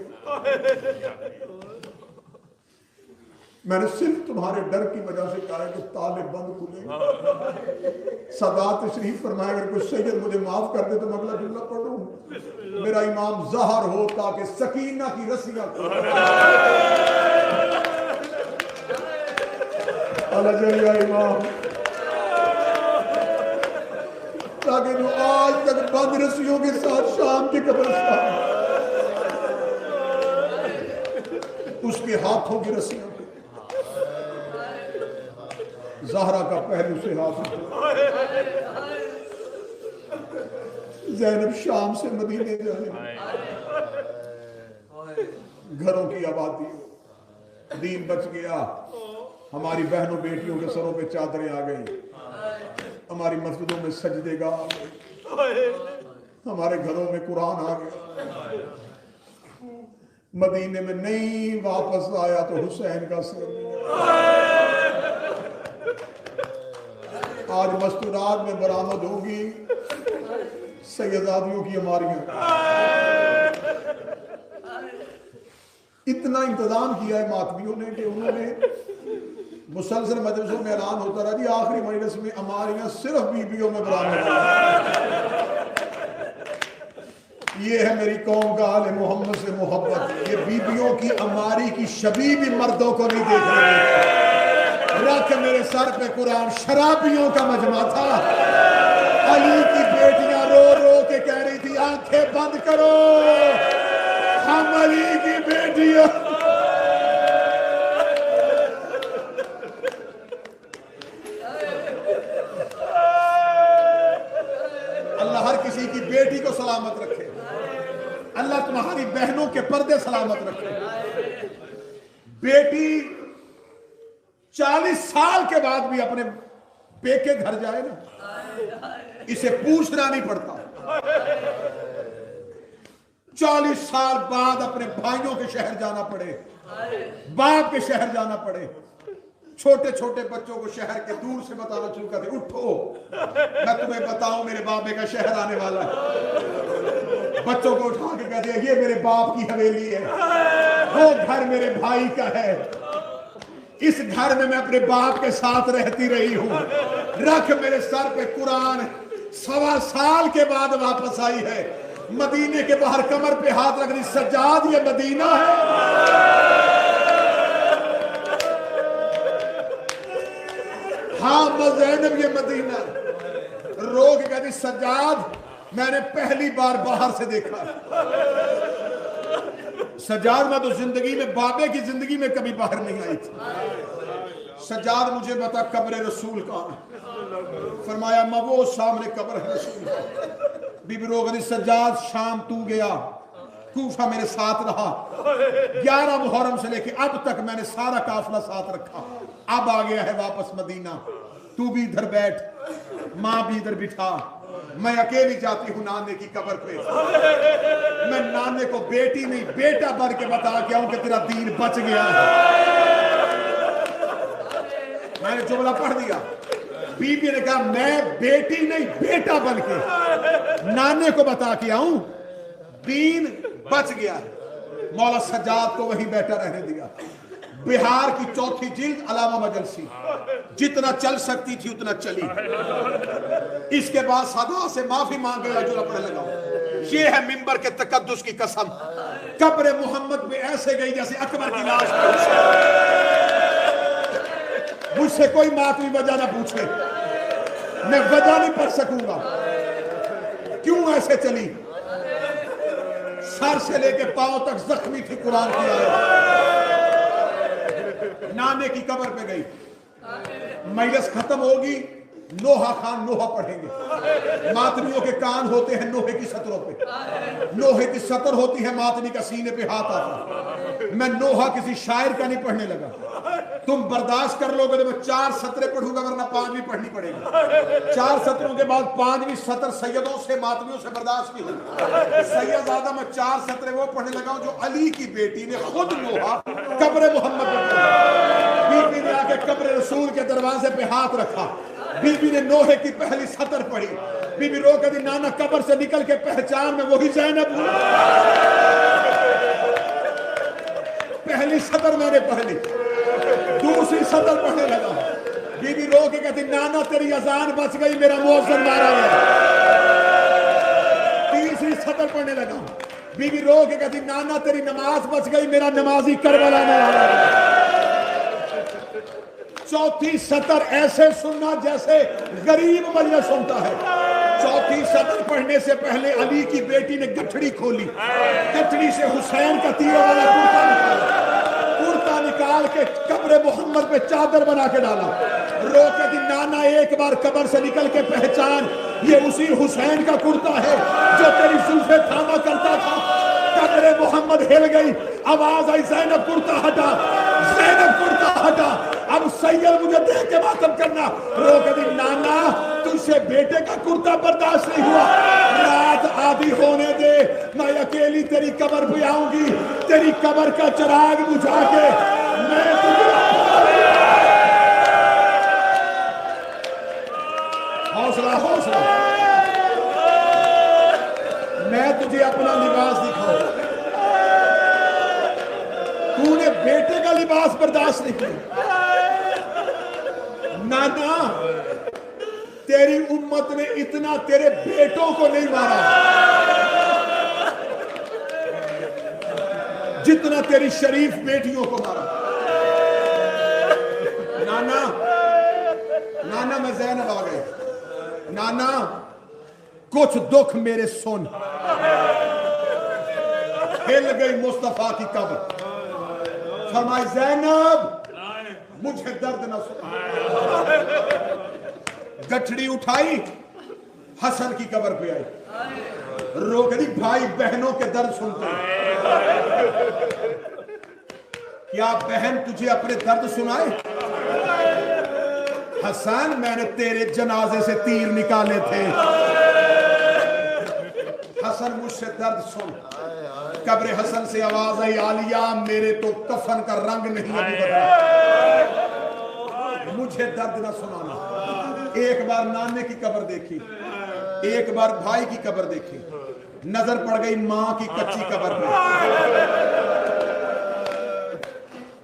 میں نے صرف تمہارے ڈر کی وجہ سے کہا ہے کہ تالے بند کھلے۔ سادات تشریف فرمایا اگر کوئی سید مجھے معاف کر دے تو میں اگلا جملہ پڑھوں، میرا امام ظاہر ہو تاکہ سکینہ کی رسیاں اللہ جلیہ امام، تاکہ جو آج تک بند رسیوں کے ساتھ شام کے قبرستان اس کے ہاتھوں کی رسیاں زہرا کا پہلو سے ہاتھ، زینب شام سے مدینے جانے، گھروں کی آبادی، دین بچ گیا، ہماری بہنوں بیٹیوں کے سروں پہ چادریں آ گئی، ہماری مسجدوں میں سجدے گاہ آ گئے، ہمارے گھروں میں قرآن آ گیا، مدینے میں نہیں واپس آیا تو حسین کا سر نہیں، آج مستورات میں برآمد ہوگی سیدادیوں کی ہماریاں، اتنا انتظام کیا ہے ماتمیوں نے کہ انہوں نے مسلسل مجلسوں میں اعلان ہوتا رہا جی آخری مجلس میں ہماریاں صرف بیویوں میں برآمد ہیں۔ یہ ہے میری قوم کا آل محمد سے محبت، یہ بیویوں کی ہماری کی شبیہ بھی مردوں کو نہیں دیکھ رہے، رکھ میرے سر پہ قرآن، شرابیوں کا مجمع تھا، علی کی بیٹیاں رو رو کے کہہ رہی تھی آنکھیں بند کرو، ہم علی کی بیٹیاں۔ اللہ ہر کسی کی بیٹی کو سلامت رکھے، اللہ تمہاری بہنوں کے پردے سلامت رکھے۔ بیٹی 40 سال کے بعد بھی اپنے پیکے گھر جائے نا، اسے پوچھنا نہیں پڑتا، 40 سال بعد اپنے بھائیوں کے شہر جانا پڑے، باپ کے شہر جانا پڑے، چھوٹے چھوٹے بچوں کو شہر کے دور سے بتانا شروع کر دے، اٹھو میں تمہیں بتاؤں میرے بابے کا شہر آنے والا ہے، بچوں کو اٹھا کے کہتے ہیں یہ میرے باپ کی حویلی ہے، وہ گھر میرے بھائی کا ہے، اس گھر میں اپنے باپ کے ساتھ رہتی رہی ہوں، رکھ میرے سر پہ قرآن، 1.25 سال کے بعد واپس آئی ہے، مدینے کے باہر کمر پہ ہاتھ رکھ دی، سجاد یہ مدینہ ہے، ہاں زینب یہ مدینہ، رو کے کہتی سجاد میں نے پہلی بار باہر سے دیکھا، سجاد میں تو زندگی میں بابے کی زندگی میں کبھی باہر نہیں آئی تھی، سجاد مجھے بتا قبر رسول کہاں ہے؟ فرمایا ماں وہ سامنے قبر ہے رسول، بی بی روغنی سجاد شام تو گیا، کوفہ میرے ساتھ رہا، 11 محرم سے لے کے اب تک میں نے سارا قافلہ ساتھ رکھا، اب آ گیا ہے واپس مدینہ، تو بھی ادھر بیٹھ، ماں بھی ادھر بٹھا، میں اکیلی جاتی ہوں نانے کی قبر پہ، میں نانے کو بیٹی نہیں بیٹا بن کے بتا کے آؤں کہ تیرا دین بچ گیا ہے، میں نے جملہ پڑھ دیا، بی بی نے کہا میں بیٹی نہیں بیٹا بن کے نانے کو بتا کے آؤں دین بچ گیا ہے، مولا سجاد کو وہیں بیٹا رہنے دیا، بہار کی 4تھی جلد علامہ مجلسی، جتنا چل سکتی تھی اتنا چلی، اس کے بعد صدا سے معافی مانگے جو پڑھنے لگا، یہ ہے منبر کے تقدس کی قسم، قبر محمد میں ایسے گئی جیسے اکبر کی لاش مجھ سے کوئی ماتمی وجہ نہ پوچھے، میں وجہ نہیں پڑھ سکوں گا کیوں ایسے چلی، سر سے لے کے پاؤں تک زخمی تھی قرآن کی آیت. نانے کی قبر پہ گئی, مجلس ختم ہوگی, نوحہ خان نوحہ پڑھیں گے. ماتمیوں کے کان ہوتے ہیں لوہے کی سطروں پہ, لوہے کی سطر ہوتی ہے, ماتمی کا سینے پہ ہاتھ آتا ہے. میں نوحہ کسی شاعر کا نہیں پڑھنے لگا. تم برداشت کر لو گے تو میں 4 سطریں پڑھوں گا, ورنہ 5ویں پڑھنی پڑے گی. 4 سطروں کے بعد 5ویں سطر سیدوں سے ماتمیوں سے برداشت نہیں ہوئی. سید زیادہ میں 4 سطریں وہ پڑھنے لگا ہوں جو علی کی بیٹی نے خود نوحہ قبر محمد پہ پڑھا. بی بی نے آ کے قبر رسول کے دروازے پہ ہاتھ رکھا, بی بی نے نوحے کی پہلی سطر پڑھی. بی بی رو کے دی نانا قبر سے نکل کے پہچان میں وہی زینب ہوں. پہلی سطر میں نے پڑھ لی, دوسری سطر پڑھنے لگا. بی بی رو کے کہتی نانا تیری اذان بچ گئی, میرا مؤذن مارا گیا. تیسری سطر پڑھنے لگا. بی بی رو کے کہتی نانا تیری نماز بچ گئی, میرا نمازی کربلا میں مارا گیا. چوتھی سطر ایسے سننا جیسے غریب مجلس سنتا ہے. چوتھی سطر پڑھنے سے پہلے علی کی بیٹی نے گٹھڑی کھولی, گٹھڑی سے حسین کا تیر والا کرتا نکال کے قبر محمد پہ چادر بنا کے ڈالا. رو کے دی نانا ایک بار قبر سے نکل کے پہچان, یہ اسی حسین کا کرتا ہے جو تیری زلفیں تھاما کرتا تھا. قبر محمد ہل گئی, آواز آئی زینب کرتا ہٹا, زینب کرتا ہٹا. اب سید مجھے دیکھ کے ماتم کرنا. رو کے دی نانا تجھ سے بیٹے کا کرتا برداشت نہیں ہوا, رات آدھی ہونے دے, میں اکیلی تیری قبر پہ آؤں گی, تیری قبر کا چراغ بجھا کے میں تجھے. حوصلہ حوصلہ, میں تجھے اپنا لباس دکھاؤں. تو نے بیٹے کا لباس برداشت نہیں کیا. نانا تیری امت نے اتنا تیرے بیٹوں کو نہیں مارا جتنا تیری شریف بیٹیوں کو مارا. نانا نانا میں زینب آ گئے. نانا کچھ دکھ میرے سن. ہل گئی مصطفیٰ کی قبر. فرمائی زینب مجھے درد نہ سن. گٹھڑی اٹھائی, حسن کی قبر پہ آئی. رو کے دی بھائی بہنوں کے درد سنتے ہیں. کیا بہن تجھے اپنے درد سنائے؟ حسن میں نے تیرے جنازے سے تیر نکالے تھے. حسن مجھ سے درد سن. قبر حسن سے آواز آئی عالیہ میرے تو کفن کا رنگ نہیں ابھی بدلا, مجھے درد نہ سنانا. ایک بار نانے کی قبر دیکھی, ایک بار بھائی کی قبر دیکھی, نظر پڑ گئی ماں کی کچی قبر پہ.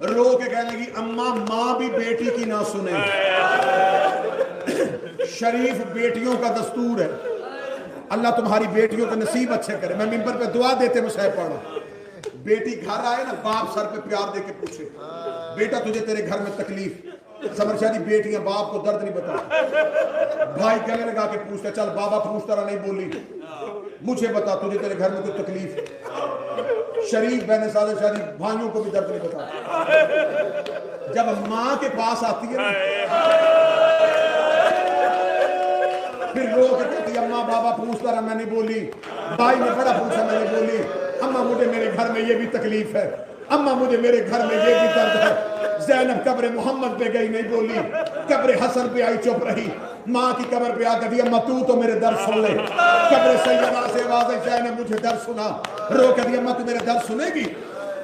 رو کے کہنے لگی اماں ماں بھی بیٹی کی نہ سنے. شریف بیٹیوں کا دستور ہے. اللہ تمہاری بیٹیوں کے نصیب اچھے کرے. میں منبر پہ دعا دیتے مصحف پڑھا. بیٹی گھر آئے نا, باپ سر پہ پیار دے کے پوچھے بیٹا تجھے تیرے گھر میں تکلیف. سمر شاہ دی بیٹیاں باپ کو درد نہیں بتا. بھائی گلے لگا کے پوچھتا چل بابا پوچھتا رہا نہیں بولی, مجھے بتا تجھے تیرے گھر میں کوئی تکلیف. شریف بہن سادہ شادی بھائیوں کو بھی درد نہیں بتا. جب ماں کے پاس آتی ہے پھر رو کے کہتی اماں بابا پوچھتا رہا میں نہیں بولی, بھائی نے بڑا پوچھا میں نہیں بولی, اماں مجھے میرے گھر میں یہ بھی تکلیف ہے, اماں مجھے میرے گھر میں یہ بھی درد ہے. زینب قبر محمد پہ گئی نہیں بولی, قبر حسن پہ آئی چپ رہی. ماں کی قبر پہ آ کر اماں تو میرے درد سن لے. قبر سیدہ سے آواز آئی زینب مجھے درد سنا. رو کر دی اماں تو میرے درد سنے گی؟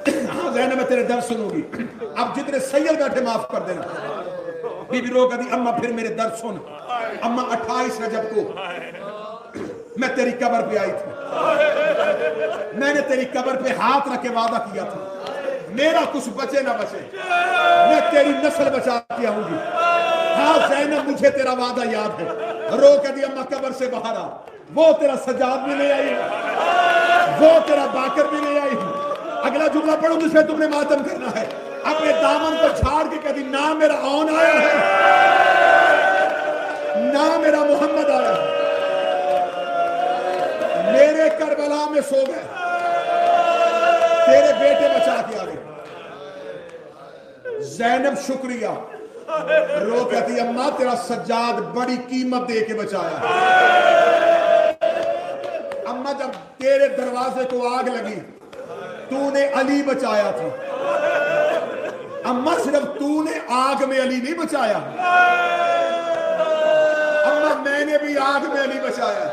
ہاں زینب میں تیرے درد سنوں گی. اب جتنے سید بیٹھے معاف کر دینا. بی بی رو کر دی اماں پھر میرے درد سن. اماں 28 رجب کو میں تیری قبر پہ آئی تھی, میں نے تیری قبر پہ ہاتھ رکھ کے وعدہ کیا تھا میرا کچھ بچے نہ بچے, میں تیری نسل بچا کے آؤں گی. ہاں زینب مجھے تیرا وعدہ یاد ہے. رو کے دی اماں قبر سے باہر آ. وہ تیرا سجاد بھی نہیں آئی, وہ تیرا باکر بھی نہیں آئی. اگلا جملہ پڑھو جس میں تم نے ماتم کرنا ہے. اپنے دامن کو چھاڑ کے کہتی نہ میرا آن آیا ہے, نہ میرا محمد آیا ہے. میرے کربلا میں سو گئے, تیرے بیٹے بچا کے آگے. زینب شکریہ رو کہتی اماں تیرا سجاد بڑی قیمت دے کے بچایا. اماں جب تیرے دروازے کو آگ لگی تو نے علی بچایا تھا. اماں صرف تو نے آگ میں علی نہیں بچایا, اماں میں نے بھی آگ میں علی بچایا.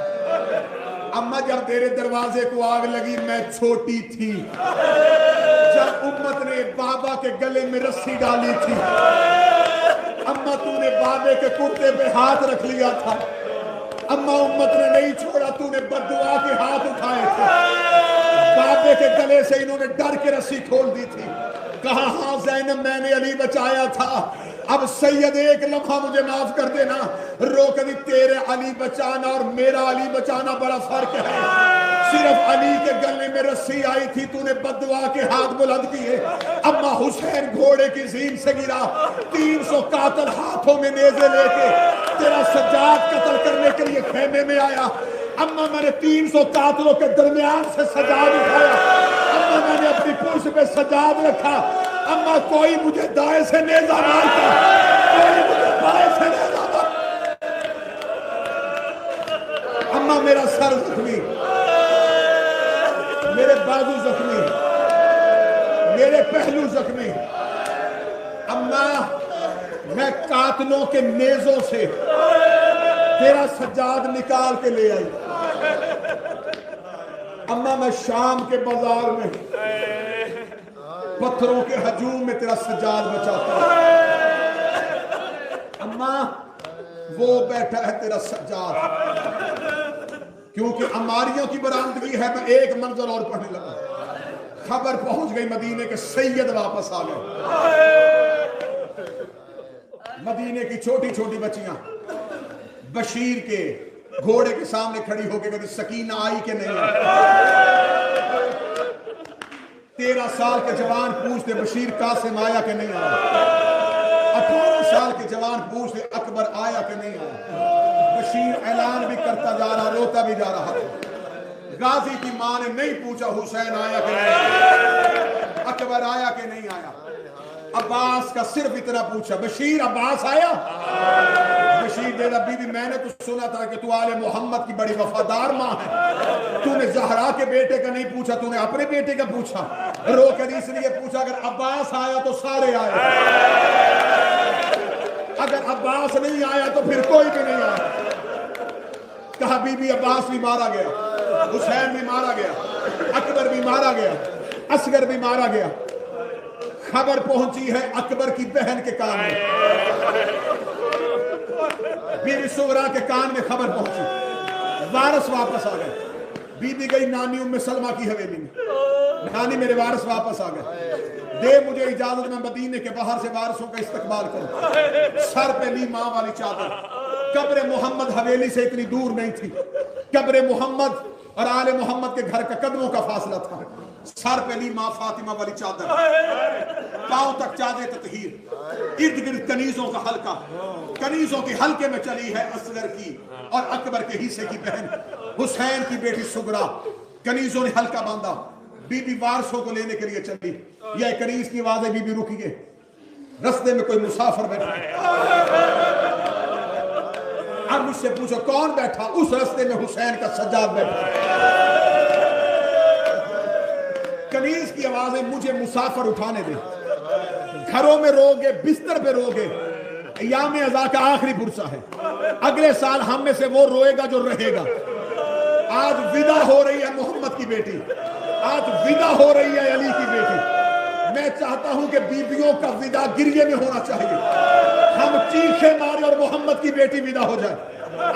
اماں جب تیرے دروازے کو آگ لگی میں چھوٹی تھی, جب امت نے بابا کے گلے میں رسی ڈالی تھی, اماں تو نے بابے کے کرتے پہ ہاتھ رکھ لیا تھا. اماں امت نے نہیں چھوڑا, تو نے بددعا کے ہاتھ اٹھائے تھے. بابے کے گلے سے انہوں نے ڈر کے رسی کھول دی تھی. کہا ہاں زینب میں نے علی بچایا تھا, اب سید ایک لمحہ مجھے معاف کر دینا. رو کبھی تیرے علی بچانا اور میرا علی بچانا بڑا فرق ہے. صرف علی کے گلے میں رسی آئی تھی, تو نے بددعا کے ہاتھ بلند کیے. اما حسین گھوڑے کی زین سے گرا, 300 قاتل ہاتھوں میں نیزے لے کے تیرا سجاد قتل کرنے کے لیے خیمے میں آیا. اما میں نے 300 قاتلوں کے درمیان سے سجاد اٹھایا. اما میں نے اپنی پرس پہ سجاد رکھا. اما کوئی مجھے دائیں سے نیزہ مارتا, کوئی مجھے بائیں سے نیزہ مارتا. اما میرا سر زخمی, میرے بازو زخمی, میرے پہلو زخمی. اما میں قاتلوں کے نیزوں سے تیرا سجاد نکال کے لے آئی. اما میں شام کے بازار میں پتھروں کے ہجوم میں تیرا سجاد بچاتا ہوں. اما وہ بیٹھا ہے تیرا سجاد, کیونکہ اماریوں کی برآمدگی ہے. میں ایک منظر اور پڑھنے لگا, خبر پہنچ گئی مدینے کے سید واپس آ گئے. مدینے کی چھوٹی چھوٹی بچیاں بشیر کے گھوڑے کے سامنے کھڑی ہو کے کہتی سکینہ آئی کہ نہیں آئی. 13 سال کے جوان پوچھتے بشیر قاسم آیا کہ نہیں آیا. 18 سال کے جوان پوچھتے اکبر آیا کہ نہیں آیا. بشیر اعلان بھی کرتا جا رہا, روتا بھی جا رہا تھا. غازی کی ماں نے نہیں پوچھا حسین آیا کہ نہیں آیا, اکبر آیا کہ نہیں آیا. عباس کا صرف اتنا پوچھا بشیر عباس آیا. بشیر دے رہا بی بی میں نے تو سنا تھا کہ تو آل محمد کی بڑی وفادار ماں ہے, تو نے زہرا کے بیٹے کا نہیں پوچھا, تو نے اپنے بیٹے کا پوچھا. رو کر اس لیے پوچھا اگر عباس آیا تو سارے آئے, اگر عباس نہیں آیا تو پھر کوئی بھی نہیں آیا. کہا بی بی عباس بھی مارا گیا, حسین بھی مارا گیا, اکبر بھی مارا گیا, اصغر بھی مارا گیا. خبر پہنچی ہے اکبر کی بہن کے کان میں, بی بی صغرا کے کان میں خبر پہنچی. وارث واپس آ گئے. بی بی گئی نانی ام سلمہ کی حویلی میں, نانی میرے وارث واپس آ گئے, دے مجھے اجازت میں مدینے کے باہر سے وارثوں کا استقبال کروں. سر پہ لی ماں والی چادر. قبر محمد حویلی سے اتنی دور نہیں تھی, قبر محمد اور آل محمد کے گھر کا قدموں کا فاصلہ تھا. سر پہ لی ماں فاطمہ والی چادر, پاؤں تک چادر تطہیر, ارد گرد کنیزوں کا حلقہ, کنیزوں کے حلقے میں چلی ہے اصغر کی اور اکبر کے حصے کی بہن حسین کی بیٹی صغرا. کنیزوں نے حلقہ باندھا, بی بی وارثوں کو لینے کے لیے چلی. یہ کنیز کی آواز ہے بی بی رکیے, رستے میں کوئی مسافر بیٹھا. اب مجھ سے پوچھو کون بیٹھا؟ اس رستے میں حسین کا سجاد بیٹھا. کنیز کی آواز ہے مجھے مسافر اٹھانے دے, گھروں میں روگے, بستر پہ روگے. ایام ازا کا آخری پرسہ ہے, اگلے سال ہم میں سے وہ روئے گا جو رہے گا. آج ودا ہو رہی ہے محمد کی بیٹی, آج ودا ہو رہی ہے علی کی بیٹی. میں چاہتا ہوں کہ بیویوں کا ودا گریے میں ہونا چاہیے, ہم چیخے مارے اور محمد کی بیٹی ودا ہو جائے.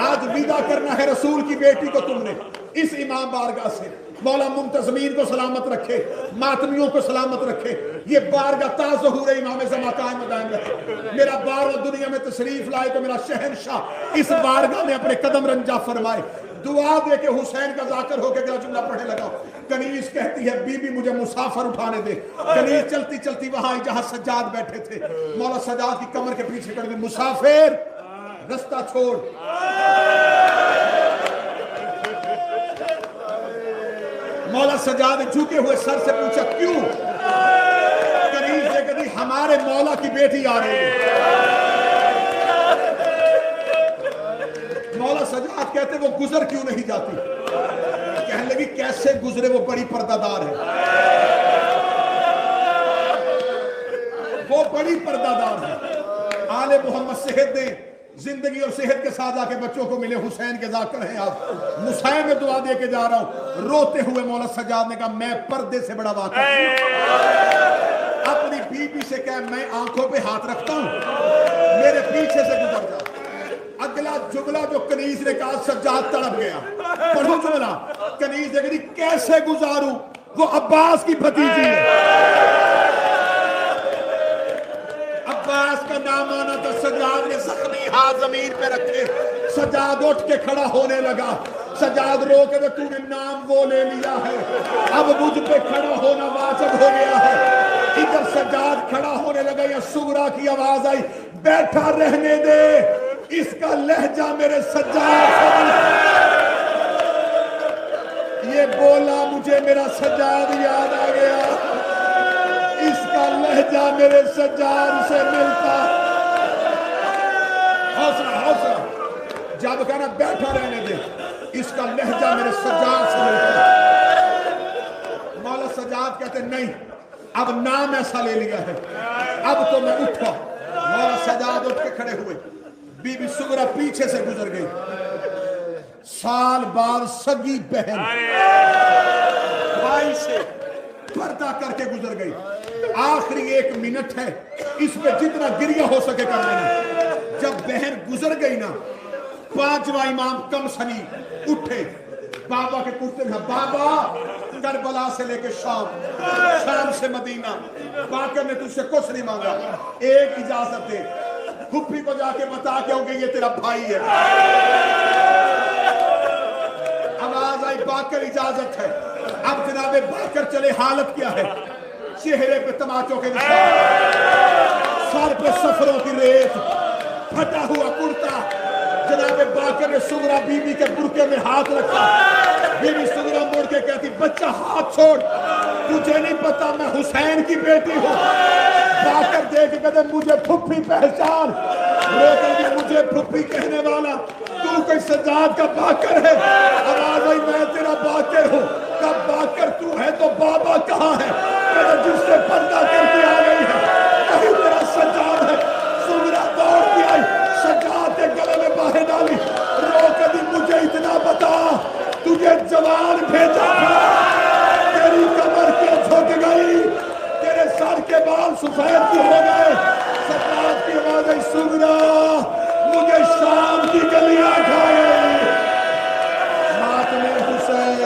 آج ودا کرنا ہے رسول کی بیٹی کو. تم نے اس امام بارگاہ سے مولا منتظمین کو سلامت رکھے, ماتمیوں کو سلامت رکھے. یہ بارگاہ تاظہور امام زمان قائم دائم رکھے. میرا بارگاہ دنیا میں تشریف لائے تو میرا شہنشاہ اس بارگاہ میں اپنے قدم رنجا فرمائے. دعا دے کے حسین کا ذاکر ہو کے اگلا جملہ پڑھنے لگا. کنیز کہتی ہے بی بی مجھے مسافر اٹھانے دے. کنیز چلتی چلتی وہاں جہاں سجاد بیٹھے تھے, مولا سجاد کی کمر کے پیچھے کر دے, مسافر رستہ چھوڑ. مولا سجاد نے جھکے ہوئے سر سے پوچھا کیوں؟ کنیز نے کہا ہمارے مولا کی بیٹی آ رہی ہے۔ مولا سجاد کہتے وہ گزر کیوں نہیں جاتی؟ کہنے لگی کیسے گزرے، وہ بڑی پردہ دار ہے، وہ بڑی پردہ دار ہے۔ آل محمد صحت دے، زندگی اور صحت کے ساتھ آ کے بچوں کو ملے، حسین کے ذاکر ہیں آپ، مسائل میں دعا دے کے جا رہا ہوں۔ روتے ہوئے مولا سجاد نے کہا میں پردے سے بڑا واقف ہوں۔ اپنی بیوی سے کہا میں آنکھوں پہ ہاتھ رکھتا ہوں، میرے پیچھے سے گزر جا۔ اگلا جملہ جو کنیز نے کہا سجاد تڑپ گیا۔ پڑھو جملہ، کنیز نے کہا کیسے گزاروں، وہ عباس کی بھتیجی ہے، عباس کا نام آنا تھا۔ سجاد نے زخمی ہاتھ زمین پہ رکھے، سجاد اٹھ کے کھڑا ہونے لگا۔ سجاد رو کے تو نے نام وہ لے لیا ہے، اب مجھ پہ کھڑا ہونا واجب ہو گیا ہے۔ ادھر سجاد کھڑا ہونے لگا، یا سغرا کی آواز آئی بیٹھا رہنے دے، اس کا لہجہ میرے سجاد سے یہ بولا مجھے میرا سجاد یاد آ گیا، اس کا لہجہ میرے سجاد سے ملتا۔ حوصلہ حوصلہ، جب کہنا بیٹھا رہنے دے، اس کا لہجہ میرے سجاد سے ملتا۔ مولا سجاد کہتے نہیں، اب نام ایسا لے لیا ہے، اب تو میں اٹھا۔ مولا سجاد اٹھ کے کھڑے ہوئے، بی بی سغرا پیچھے سے گزر گئی، سال بعد سگی بہن بھائی سے پردہ کر کے گزر گئی۔ آخری 1 منٹ ہے، اس پہ جتنا گریہ ہو سکے کر لینا۔ جب بہن گزر گئی نا، 5واں امام کم سنی اٹھے، بابا کے کرتے میں بابا کربلا سے لے کے شام، شام سے مدینہ، باقر نے تجھ سے کچھ نہیں مانگا، ایک اجازت دے، پھپھی کو جا کے بتا کے ہوں کہ یہ تیرا بھائی ہے۔ آواز آئی باقر اجازت ہے۔ اب جناب باقر چلے، حالت کیا ہے؟ چہرے پہ تماچوں کے نشان، سر پہ سفروں کی ریت، پھٹا ہوا کرتا۔ جناب باقر نے سغرا بی بی کے برقعے میں ہاتھ رکھا، بی بی سغرا مڑ کے کہتی بچہ ہاتھ چھوڑ، تجھے نہیں پتا میں حسین کی بیٹی ہوں۔ باقر دیکھ کے کہتے مجھے پھپھی پہچان، مجھے پھپھی کہنے والا تو کوئی سجاد کا باقر ہے؟ آواز آئی میں تیرا باقر ہوں۔ کب باقر تو ہے تو بابا کہاں ہے؟ کہتے جس سے پردہ کر کے آ گئی ہے وہی تیرا سجاد ہے۔ سغرا دوڑ کے آئی، سجاد کے گلے میں باہیں ڈالی، رو کے دی مجھے اتنا بتا، تجھے جوان بھیجا تھا، تیری کمر کیوں جھک گئی، تیرے سر کے بال سفید کیوں ہو گئے؟ سجاد کی آواز آئی سغرا مجھے شام کی گلیاں کھائے، ماتم حسین۔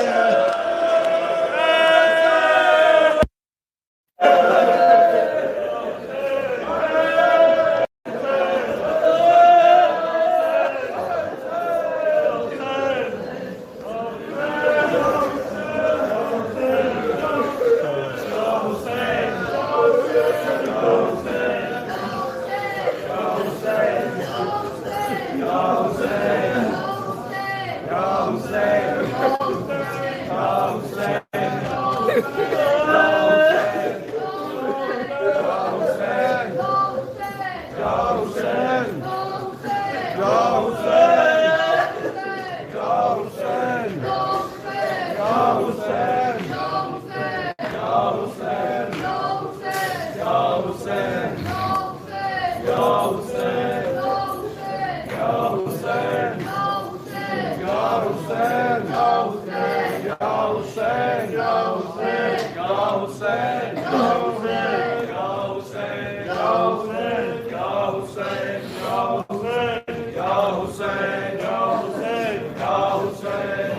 Hussein,